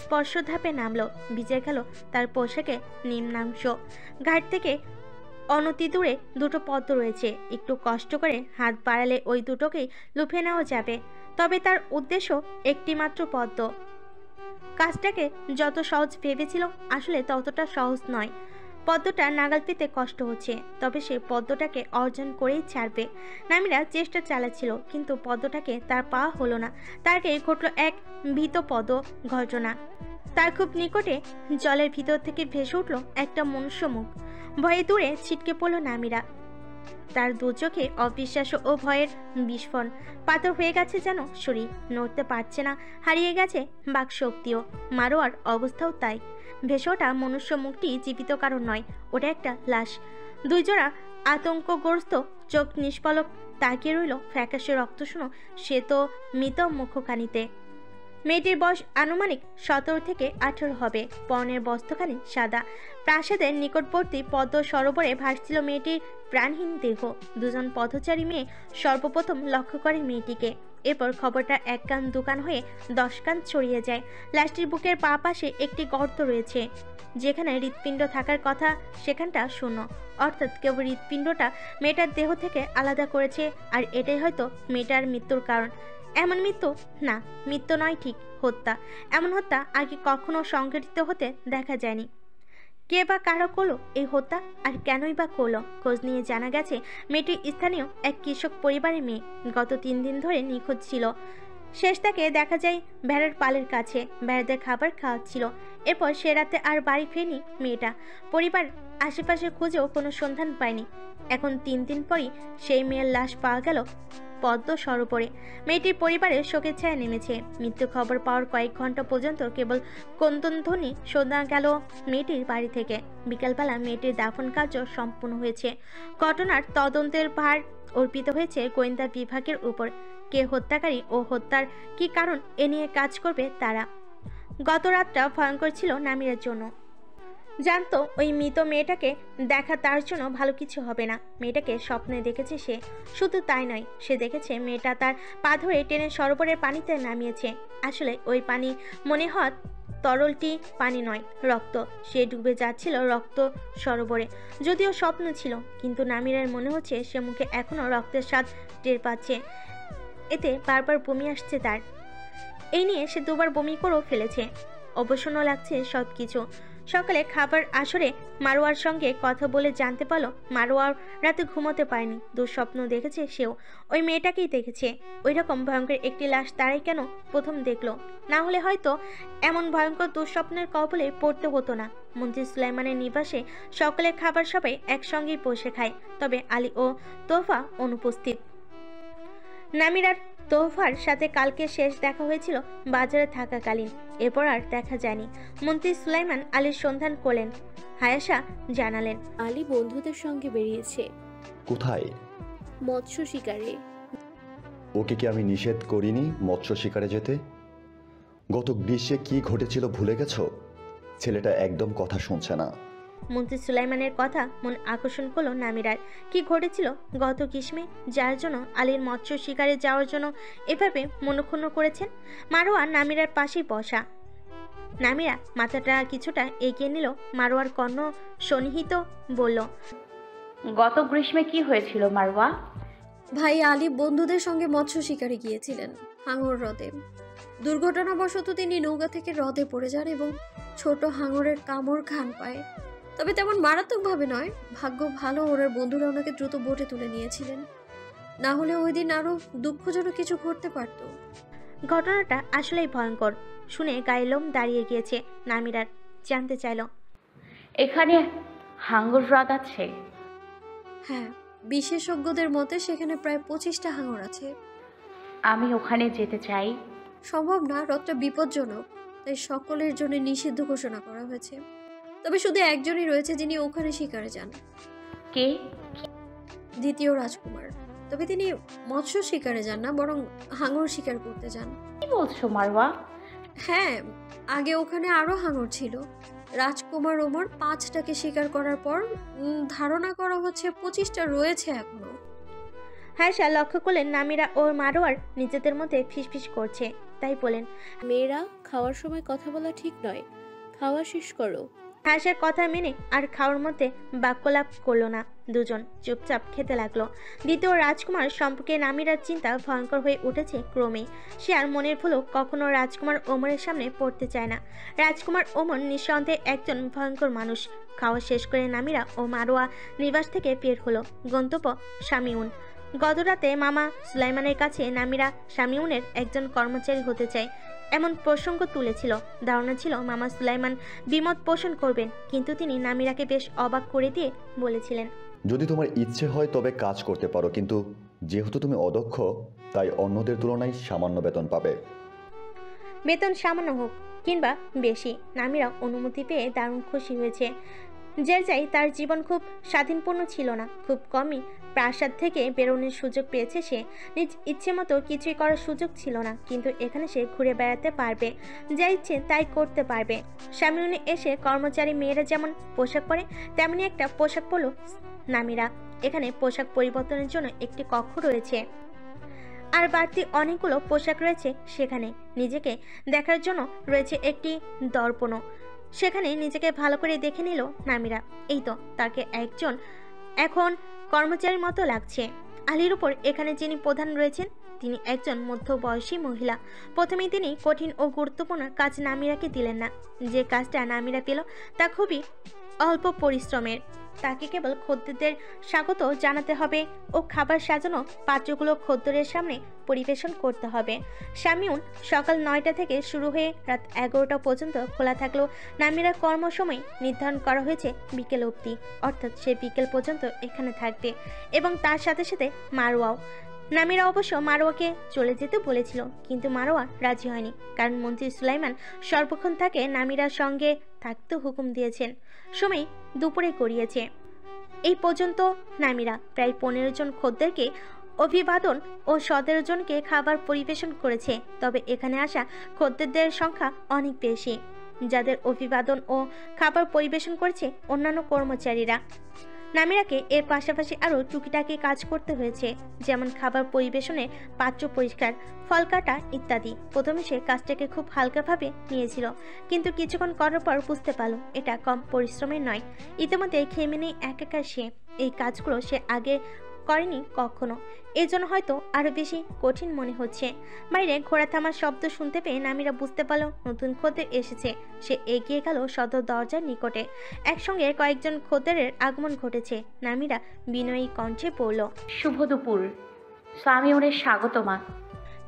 স্পর্শ ধাপে নামলো। ভিজে গেল তার পোশাকে নিম্নাংশ। ঘাট থেকে অনতি দূরে দুটো পদ্ম রয়েছে। একটু কষ্ট করে হাত বাড়ালে ওই দুটোকেই লুফে নেওয়া যাবে। তবে তার উদ্দেশ্য একটি মাত্র পদ্ম। কাজটাকে যত সহজ ভেবেছিল আসলে ততটা সহজ নয়। পদ্মটা নাগাল পেতে কষ্ট হচ্ছে, তবে সে পদ্মটাকে অর্জন করেই ছাড়বে। নামিরা চেষ্টা চালাচ্ছিল, কিন্তু পদ্মটাকে তার পাওয়া হলো না। তাকে ঘটল এক ভীতপদ ঘটনা। তার খুব নিকটে জলের ভিতর থেকে ভেসে উঠল একটা মনুষ্য মুখ। ভয়ে দূরে ছিটকে পড়ল নামিরা। তার দু চোখে অবিশ্বাস ও ভয়ের বিস্ফোরণ। পাথর হয়ে গেছে যেন শরীর, নড়তে পারছে না, হারিয়ে গেছে বাক শক্তিও। মারোয়ার অবস্থাও তাই। ভেসে ওঠা মনুষ্য মুখটি জীবিত কারণ নয়, ওটা একটা লাশ। দুই জোড়া আতঙ্কগ্রস্ত চোখ নিষ্পলক তাকিয়ে রইল ফ্যাকাশে রক্তশূন্য সে তো মৃত মুখখানিতে। মেয়েটির বয়স আনুমানিক 17 থেকে 18 হবে। পরনের বস্ত্রখানি সাদা। প্রাসাদের নিকটবর্তী পদ্ম সরোবরে ভাসছিল মেয়েটির প্রাণহীন দেহ। দুজন পথচারী মেয়ে সর্বপ্রথম লক্ষ্য করে মেয়েটিকে। এরপর খবরটা এক কান দুকান হয়ে 10 কান ছড়িয়ে যায়। লাশটির বুকের পা পাশে একটি গর্ত রয়েছে। যেখানে হৃৎপিণ্ড থাকার কথা সেখানটা শূন্য। অর্থাৎ কেবল হৃৎপিণ্ডটা মেয়েটার দেহ থেকে আলাদা করেছে। আর এটাই হয়তো মেয়েটার মৃত্যুর কারণ। এমন মৃত্যু না, মৃত্যু নয়, ঠিক হত্যা। এমন হত্যা আগে কখনো সংঘটিত হতে দেখা যায়নি। কে বা কারা করলো এই হত্যা, আর কেনই বা করলো? খোঁজ নিয়ে জানা গেছে মেয়েটি স্থানীয় এক কৃষক পরিবারের মেয়ে। গত 3 দিন ধরে নিখোঁজ ছিল। শেষ তাকে দেখা যায় ভেড়ার পালের কাছে, ভেড়াদের খাবার খাওয়াচ্ছিল। এরপর সে রাতে আর বাড়ি ফেরেনি মেয়েটা। পরিবার আশেপাশে খুঁজেও কোনো সন্ধান পায়নি। এখন 3 দিন পরই সেই মেয়ের লাশ পাওয়া গেল পদ্ম সরোবরে। মেয়েটির পরিবারে শোকের ছায়া নেমেছে। মৃত্যু খবর পাওয়ার কয়েক ঘন্টা পর্যন্ত কেবল ক্রন্দনধ্বনি শোনা গেল মেয়েটির বাড়ি থেকে। বিকালবেলা মেয়েটির দাফন কার্য সম্পূর্ণ হয়েছে। ঘটনার তদন্তের ভার অর্পিত হয়েছে গোয়েন্দা বিভাগের উপর। কে হত্যাকারী ও হত্যার কি কারণ এ নিয়ে কাজ করবে তারা। গত রাতটা ভয়ঙ্কর ছিল নামিরার জন্য। জানতো ওই মৃত মেয়েটাকে দেখা তার জন্য ভালো কিছু হবে না। মেয়েটাকে স্বপ্নে দেখেছে সে, শুধু তাই নয়, সে দেখেছে মেয়েটা তার পা ধরে টেনে সরোবরের পানিতে নামিয়েছে। আসলে ওই পানি মনে হয় তরলটি পানি নয়, রক্ত। সে ডুবে যাচ্ছিল রক্ত সরোবরে। যদিও স্বপ্ন ছিল, কিন্তু নামিরার মনে হচ্ছে সে মুখে এখনও রক্তের স্বাদ টের পাচ্ছে। এতে বারবার বমি আসছে তার। এই নিয়ে সে দুবার বমি করেও ফেলেছে। অবসন্ন লাগছে সব কিছু। সকালে খাবার আসরে মারোয়ার সঙ্গে কথা বলে জানতে পারলো মারোয়ার রাতে ঘুমোতে পারেনি। দুঃস্বপ্ন দেখেছে সেও, ওই মেয়েটাকেই দেখেছে। ওই রকম ভয়ঙ্কর একটি লাশ তারাই কেন প্রথম দেখলো? না হলে হয়তো এমন ভয়ঙ্কর দুঃস্বপ্নের কবলে পড়তে হতো না। মন্ত্রী সুলাইমানের নিবাসে সকালের খাবার সবাই একসঙ্গেই বসে খায়, তবে আলী ও তোফা অনুপস্থিত। নামিরার তোফার সাথে কালকে শেষ দেখা হয়েছিল বাজারে থাকাকালীন, এরপর আর দেখা যায়নি। মন্ত্রী সুলাইমান আলীর সন্ধান করলেন। হায়াশা জানালেন, আলী বন্ধুদের সঙ্গে বেরিয়েছে। কোথায়? মৎস্য শিকারে। ওকে কি আমি নিষেধ করিনি মৎস্য শিকারে যেতে? গত গ্রীষ্মে কি ঘটেছিল ভুলে গেছো? ছেলেটা একদম কথা শুনছে না। মন্ত্রী সুলাইমানের কথা মন আকর্ষণ করলো নামিরার। কি ঘটেছিল গত গ্রীষ্মে, যার জন্য আলীর মৎস্য শিকারে যাওয়ার জন্য এভাবে মনক্ষুণ্ণ করেছেন? মারোয়া নামিরার পাশেই বসা। নামিরা মাথাটা কিছুটা এগিয়ে নিল। মারোয়ার কর্ণ সন্নিহিত বলল, গত গ্রীষ্মে কি হয়েছিল মারওয়া? ভাই আলী বন্ধুদের সঙ্গে মৎস্য শিকারে গিয়েছিলেন হাঙর হ্রদে। দুর্ঘটনাবশত তিনি নৌকা থেকে হ্রদে পড়ে যান এবং ছোট হাঙরের কামড় ঘান পায়। তবে তেমন মারাত্মকভাবে নয়। ভাগ্য ভালো, ওনার বন্ধুরা ওনাকে দ্রুত বোটে তুলে নিয়েছিলেন, না হলে ওই দিন আরো দুঃখজনক কিছু ঘটতে পারত। ঘটনাটা আসলেই ভয়ঙ্কর শুনে গায়ে লোম দাঁড়িয়ে গিয়েছে নামিরার। জানতে চাইল, এখানে হাঙ্গর হ্রদ আছে? হ্যাঁ, বিশেষজ্ঞদের মতে সেখানে প্রায় 25টা হাঙর আছে। আমি ওখানে যেতে চাই। সম্ভব না, হ্রদটা বিপজ্জনক, তাই সকলের জন্য নিষিদ্ধ ঘোষণা করা হয়েছে। তবে শুধু একজনই রয়েছে যিনি ওখানে শিকারে যান। কে? দ্বিতীয় রাজকুমার। তবে তিনি মৎস্য শিকারে যান না, বরং হাঙর শিকার করতে যান। কি বলছো মারওয়া? হ্যাঁ, আগে ওখানে আরো হাঙর ছিল। রাজকুমার ওমর 5টাকে শিকার করার পর ধারণা করা হচ্ছে 25টা রয়েছে এখনো। হায়শা লক্ষ্য করলেন নামিরা ও মারোয়ার নিজেদের মধ্যে ফিসফিস করছে, তাই বলেন, মেয়েরা খাওয়ার সময় কথা বলা ঠিক নয়, খাওয়া শেষ করো। হায়শার কথা মেনে আর খাওয়ার মধ্যে বাক্যলাপ করলো না। দুজন চুপচাপ খেতে লাগলো। দ্বিতীয় রাজকুমার সম্পর্কে নামিরার চিন্তা ভয়ঙ্কর হয়ে উঠেছে ক্রমে। সে আর মনের ভুলও কখনো রাজকুমার ওমরের সামনে পড়তে চায় না। রাজকুমার ওমর নিঃসন্দেহে একজন ভয়ঙ্কর মানুষ। খাওয়া শেষ করে নামিরা ও মারোয়া নিবাস থেকে বের হলো। গন্তব্য শামিউন। গতরাতে মামা সুলাইমানের কাছে নামিরা শামিউনের একজন কর্মচারী হতে চায় এমন প্রসঙ্গ তুলেছিল। ধারণা ছিল মামা সুলাইমান বিমত পোষণ করবেন, কিন্তু তিনি নামিরাকে বেশ অবাক করে দিয়ে বলেছিলেন, যদি তোমার ইচ্ছে হয় তবে কাজ করতে পারো, কিন্তু যেহেতু তুমি অদক্ষ তাই অন্যদের তুলনায় সামান্য বেতন পাবে। বেতন সামান্য হোক কিংবা বেশি, নামিরা অনুমতি পেয়ে দারুণ খুশি হয়েছে। যে যাই তার জীবন খুব স্বাধীনপূর্ণ ছিল না। খুব কমই প্রাসাদ থেকে বেরোনোর সুযোগ পেয়েছে সে। নিজ ইচ্ছে মতো কিছুই করার সুযোগ ছিল না, কিন্তু এখানে সে ঘুরে বেড়াতে পারবে, যা ইচ্ছে তাই করতে পারবে। সামনে এসে কর্মচারী মেয়েরা যেমন পোশাক পরে তেমনি একটা পোশাক পরল নামিরা। এখানে পোশাক পরিবর্তনের জন্য একটি কক্ষ রয়েছে, আর বাড়তি অনেকগুলো পোশাক রয়েছে সেখানে। নিজেকে দেখার জন্য রয়েছে একটি দর্পণও। সেখানে নিজেকে ভালো করে দেখে নিল নামিরা। এই তো তাকে একজন এখন কর্মচারীর মতো লাগছে। আলীর উপর এখানে যিনি প্রধান রয়েছেন তিনি একজন মধ্যবয়সী মহিলা। প্রথমেই তিনি কঠিন ও গুরুত্বপূর্ণ কাজ নামিরাকে দিলেন না। যে কাজটা নামিরা পেল তা খুবই অল্প পরিশ্রমের। তাকে কেবল খদ্দেরদের স্বাগত জানাতে হবে ও খাবার সাজানো পাত্রগুলো খদ্দেরের সামনে পরিবেশন করতে হবে। শামিউন সকাল 9টা থেকে শুরু হয়ে রাত 11টা পর্যন্ত খোলা থাকলেও নামিরার কর্মসময় নির্ধারণ করা হয়েছে বিকেল অবধি, অর্থাৎ সে বিকেল পর্যন্ত এখানে থাকবে এবং তার সাথে সাথে মারোয়াও। নামিরা অবশ্য মারোয়াকে চলে যেতে বলেছিল, কিন্তু মারোয়া রাজি হয়নি, কারণ মন্ত্রী সুলাইমান সর্বক্ষণ তাকে নামিরার সঙ্গে থাকতে হুকুম দিয়েছেন। সময় দুপুরে গড়িয়েছে। এই পর্যন্ত নামিরা প্রায় 15 জন খদ্দেরকে অভিবাদন ও 17 জনকে খাবার পরিবেশন করেছে। তবে এখানে আসা খদ্দেরদের সংখ্যা অনেক বেশি। যাদের অভিবাদন ও খাবার পরিবেশন করছে অন্যান্য কর্মচারীরা। নামিরাকে এর পাশাপাশি আরও টুকিটাকি কাজ করতে হয়েছে, যেমন খাবার পরিবেশনে, পাত্র পরিষ্কার, ফল কাটা ইত্যাদি। প্রথমে সে কাজটাকে খুব হালকাভাবে নিয়েছিল, কিন্তু কিছুক্ষণ করার পর বুঝতে পারল এটা কম পরিশ্রমের নয়। ইতিমধ্যে খেমে নেই একাকার সে। এই কাজগুলো সে আগে করেনি কখনো, এই জন্য হয়তো আরো বেশি কঠিন মনে হচ্ছে। বাইরে ঘোড়া থামার শব্দ শুনতে পেয়ে নামিরা বুঝতে পারল নতুন খদ্দের এসেছে। সে এগিয়ে গেল সদর দরজার নিকটে। একসঙ্গে কয়েকজন খদ্দেরের আগমন ঘটেছে। নামিরা বিনয়ী কণ্ঠে পড়ল, শুভ দুপুর, আমি ওদের স্বাগত মা।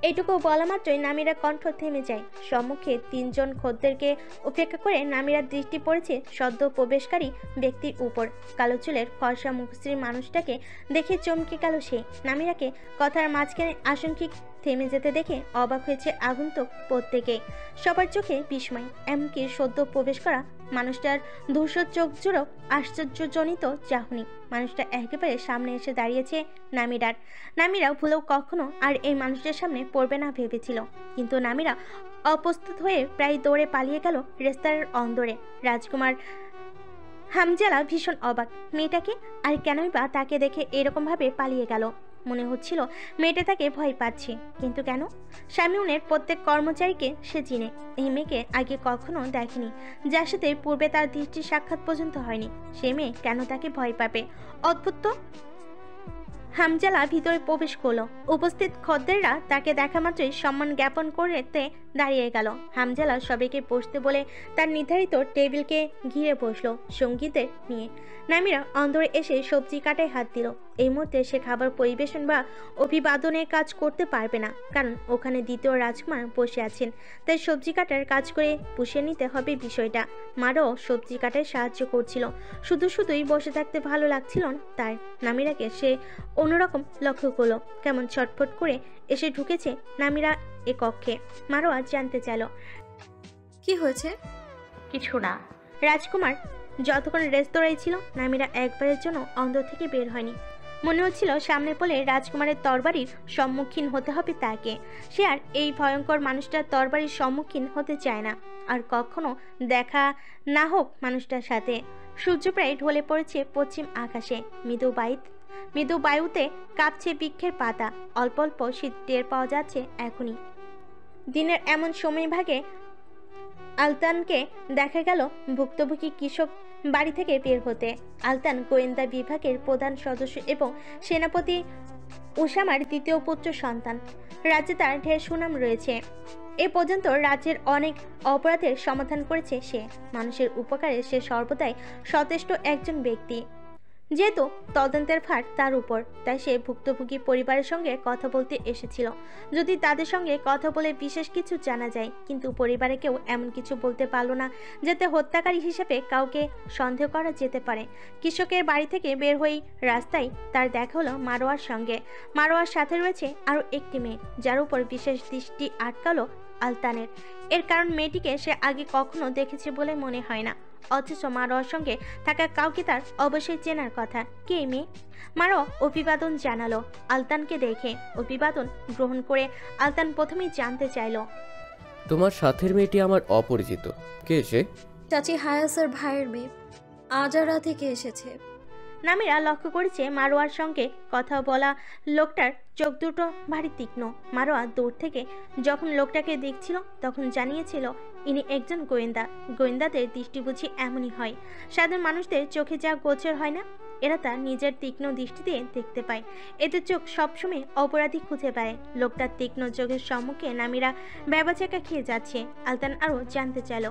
এইটুকু বলা মাত্রই নামিরা কণ্ঠ থেমে যায়। সম্মুখে 3 জন খদ্দেরকে উপেক্ষা করে নামিরার দৃষ্টি পড়েছে সদ্য প্রবেশকারী ব্যক্তির উপর। কালো চুলের ফর্সা মুখশ্রী মানুষটাকে দেখে চমকে গেল সে। নামিরাকে কথার মাঝখানে আশঙ্কিক থেমে যেতে দেখে অবাক হয়েছে আগন্তুক প্রত্যেকে। সবার চোখে বিস্ময়, এমনকি সদ্য প্রবেশ করা মানুষটার ধূসর চোখ জুড়ো আশ্চর্যজনিত চাহনি। মানুষটা একেবারে সামনে এসে দাঁড়িয়েছে নামিরার। নামিরা ভুলেও কখনো আর এই মানুষটার সামনে পড়বে না ভেবেছিল, কিন্তু নামিরা অপ্রস্তুত হয়ে প্রায় দৌড়ে পালিয়ে গেল রেস্তোরাঁর অন্দরে। রাজকুমার হামজালা ভীষণ অবাক, মেয়েটাকে আর কেনই বা তাকে দেখে এরকম ভাবে পালিয়ে গেল। মনে হচ্ছিল মেয়েটা তাকে ভয় পাচ্ছে, কিন্তু কেন? শামিউনের প্রত্যেক কর্মচারীকে সে চিনে। এই মেয়েকে আগে কখনো দেখেনি, যার সাথে পূর্বে তার দৃষ্টি সাক্ষাৎ পর্যন্ত হয়নি। সে মেয়ে কেন তাকে ভয় পাবে? অদ্ভুত তো। হামজালা ভিতরে প্রবেশ করলো। উপস্থিত খদ্দেররা তাকে দেখা মাত্রই সম্মান জ্ঞাপন করতে দাঁড়িয়ে গেল। হামজালা সবাইকে বসতে বলে তার নির্ধারিত টেবিলকে ঘিরে বসলো সঙ্গীদের নিয়ে। নামিরা অন্দরে এসে সবজি কাটায় হাত দিল। এই মুহূর্তে সে খাবার পরিবেশন বা অভিবাদনের কাজ করতে পারবে না, কারণ ওখানে দ্বিতীয় রাজকুমার বসে আছেন। তাই সবজি কাটার কাজ করে পুষিয়ে নিতে হবে বিষয়টা। মারও সবজি কাটায় সাহায্য করছিল। শুধুই বসে থাকতে ভালো লাগছিল তার। নামিরাকে সে অন্যরকম লক্ষ্য করলো, কেমন ছটফট করে এসে ঢুকেছে নামিরা এ কক্ষে। মারোয়া জানতে চাইল, কি হয়েছে? কিছু না। রাজকুমার যতক্ষণ রেস্তোরাঁয় ছিল নামিরা একবারের জন্য অন্দর থেকে বের হয়নি। মনে হচ্ছিল সামনে পড়লে রাজকুমারের তরবারির সম্মুখীন হতে হবে তাকে। সে আর এই ভয়ঙ্কর মানুষটার তরবারির সম্মুখীন হতে চায় না, আর কখনো দেখা না হোক মানুষটার সাথে। সূর্য প্রায় ঢলে পড়েছে পশ্চিম আকাশে। মৃদু বায়ুতে কাঁপছে বৃক্ষের পাতা। অল্প অল্প শীত টের পাওয়া যাচ্ছে এখনই। দিনের এমন সময় ভাগে আলতানকে দেখা গেল ভুক্তভোগী কৃষক বাড়ি থেকে বের হতে। আলতান গোয়েন্দা বিভাগের প্রধান সদস্য এবং সেনাপতি উসামার দ্বিতীয় পুত্র সন্তান। রাজ্যে তার ঢের সুনাম রয়েছে। এ পর্যন্ত রাজ্যের অনেক অপরাধের সমাধান করেছে সে। মানুষের উপকারে সে সর্বদাই সচেষ্ট একজন ব্যক্তি। যেহেতু তদন্তের ভার তার উপর, তাই সে ভুক্তভোগী পরিবারের সঙ্গে কথা বলতে এসেছিল। যদি তাদের সঙ্গে কথা বলে বিশেষ কিছু জানা যায়, কিন্তু পরিবারে কেউ এমন কিছু বলতে পারল না যাতে হত্যাকারী হিসেবে কাউকে সন্দেহ করা যেতে পারে। কৃষকের বাড়ি থেকে বের হয়েই রাস্তায় তার দেখা হলো মারোয়ার সঙ্গে। মারোয়ার সাথে রয়েছে আরও একটি মেয়ে, যার উপর বিশেষ দৃষ্টি আটকালো আলতানের। এর কারণ মেয়েটিকে সে আগে কখনো দেখেছে বলে মনে হয় না, অথচ মারোয়ার সঙ্গে থাকা কাউকে তার অবশ্যই চেনার কথা। কে মেয়ে? মারো অভিবাদন জানালো আলতানকে দেখে। অভিবাদন গ্রহণ করে আলতান প্রথমেই জানতে চাইল, তোমার সাথের মেয়েটি আমার অপরিচিত, কে সে? চাচি হায়াসের ভাইয়ের মেয়ে, আজারা থেকে এসেছে। নামিরা লক্ষ্য করেছে মারোয়ার সঙ্গে কথা বলা লোকটার চোখ দুটো ভারী তীক্ষ্ণ। মারোয়া দূর থেকে যখন লোকটাকে দেখছিল তখন জানিয়েছিল ইনি একজন গোয়েন্দা। গোয়েন্দাদের দৃষ্টি বুঝি এমনই হয়। সাধারণ মানুষদের চোখে যা গোচর হয় না, এরা তা নিজের তীক্ষ্ণ দৃষ্টিতে দেখতে পায়। এদের চোখ সবসময় অপরাধী খুঁজে পায়। লোকটার তীক্ষ্ণ চোখের সম্মুখে নামিরা ব্যাবাচাকা খেয়ে যাচ্ছে। আলতান আরও জানতে চাইল,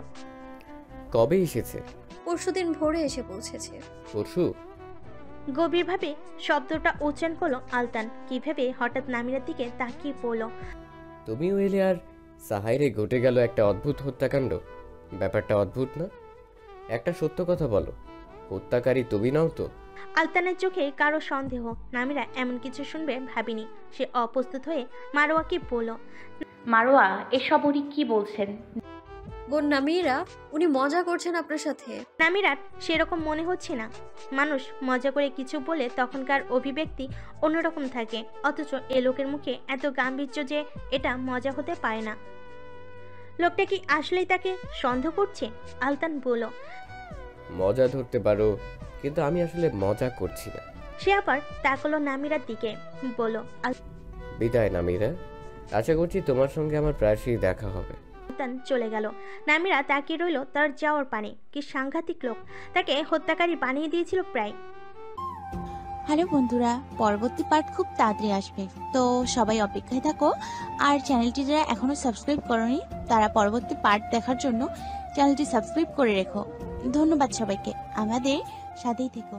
কবে এসেছে? পরশুদিন ভোরে এসে পৌঁছেছে। পরশু? গভীরভাবে শব্দটা উচ্চারণ করলো আলতান। কিভাবে হঠাৎ নামিরার দিকে তাকিয়ে পড়ল। তুমিও এলে আর সাহাইরে ঘটে গেল একটা অদ্ভুত হত্যাকাণ্ড। ব্যাপারটা অদ্ভুত না? একটা সত্য কথা বলো, হত্যাকারী তুমি নাও তো? আলতানের চোখে কারো সন্দেহ। নামিরা এমন কিছু শুনবে ভাবিনি। সে অপ্রস্তুত হয়ে মারোয়াকে বলল, মারোয়া, এসব উনি কি বলছেন? বোন নামিরা, উনি মজা করছেন আপনার সাথে। নামিরার সেরকম মনে হচ্ছে না। মানুষ মজা করে কিছু বলে তখনকার অভিব্যক্তি অন্যরকম থাকে, অথচ এ লোকের মুখে এত গাম্ভীর্য যে এটা মজা হতে পারে না। লোকটা কি আসলেই তাকে সন্দেহ করছে? আলতান বলল। মজা ধরতে পারো, কিন্তু আমি আসলে মজা করছি না। সে আবার তাকালো নামিরার দিকে, বলল। বিদায় নামিরা, আশা করছি তোমার সঙ্গে আমার প্রায়শই দেখা হবে। আলতান চলে গেল। নামিরা তাকিয়ে রইল তার যাওয়ার পানে। কি সাংঘাতিক লোক, তাকে হত্যাকারী বানিয়ে দিয়েছিল প্রায়। হ্যালো বন্ধুরা, পরবর্তী পার্ট খুব তাড়াতাড়ি আসবে, তো সবাই অপেক্ষায় থাকো। আর চ্যানেলটি যারা এখনো সাবস্ক্রাইব করোনি তারা পরবর্তী পার্ট দেখার জন্য চ্যানেলটি সাবস্ক্রাইব করে রেখো। ধন্যবাদ সবাইকে, আমাদের সাথেই থেকো।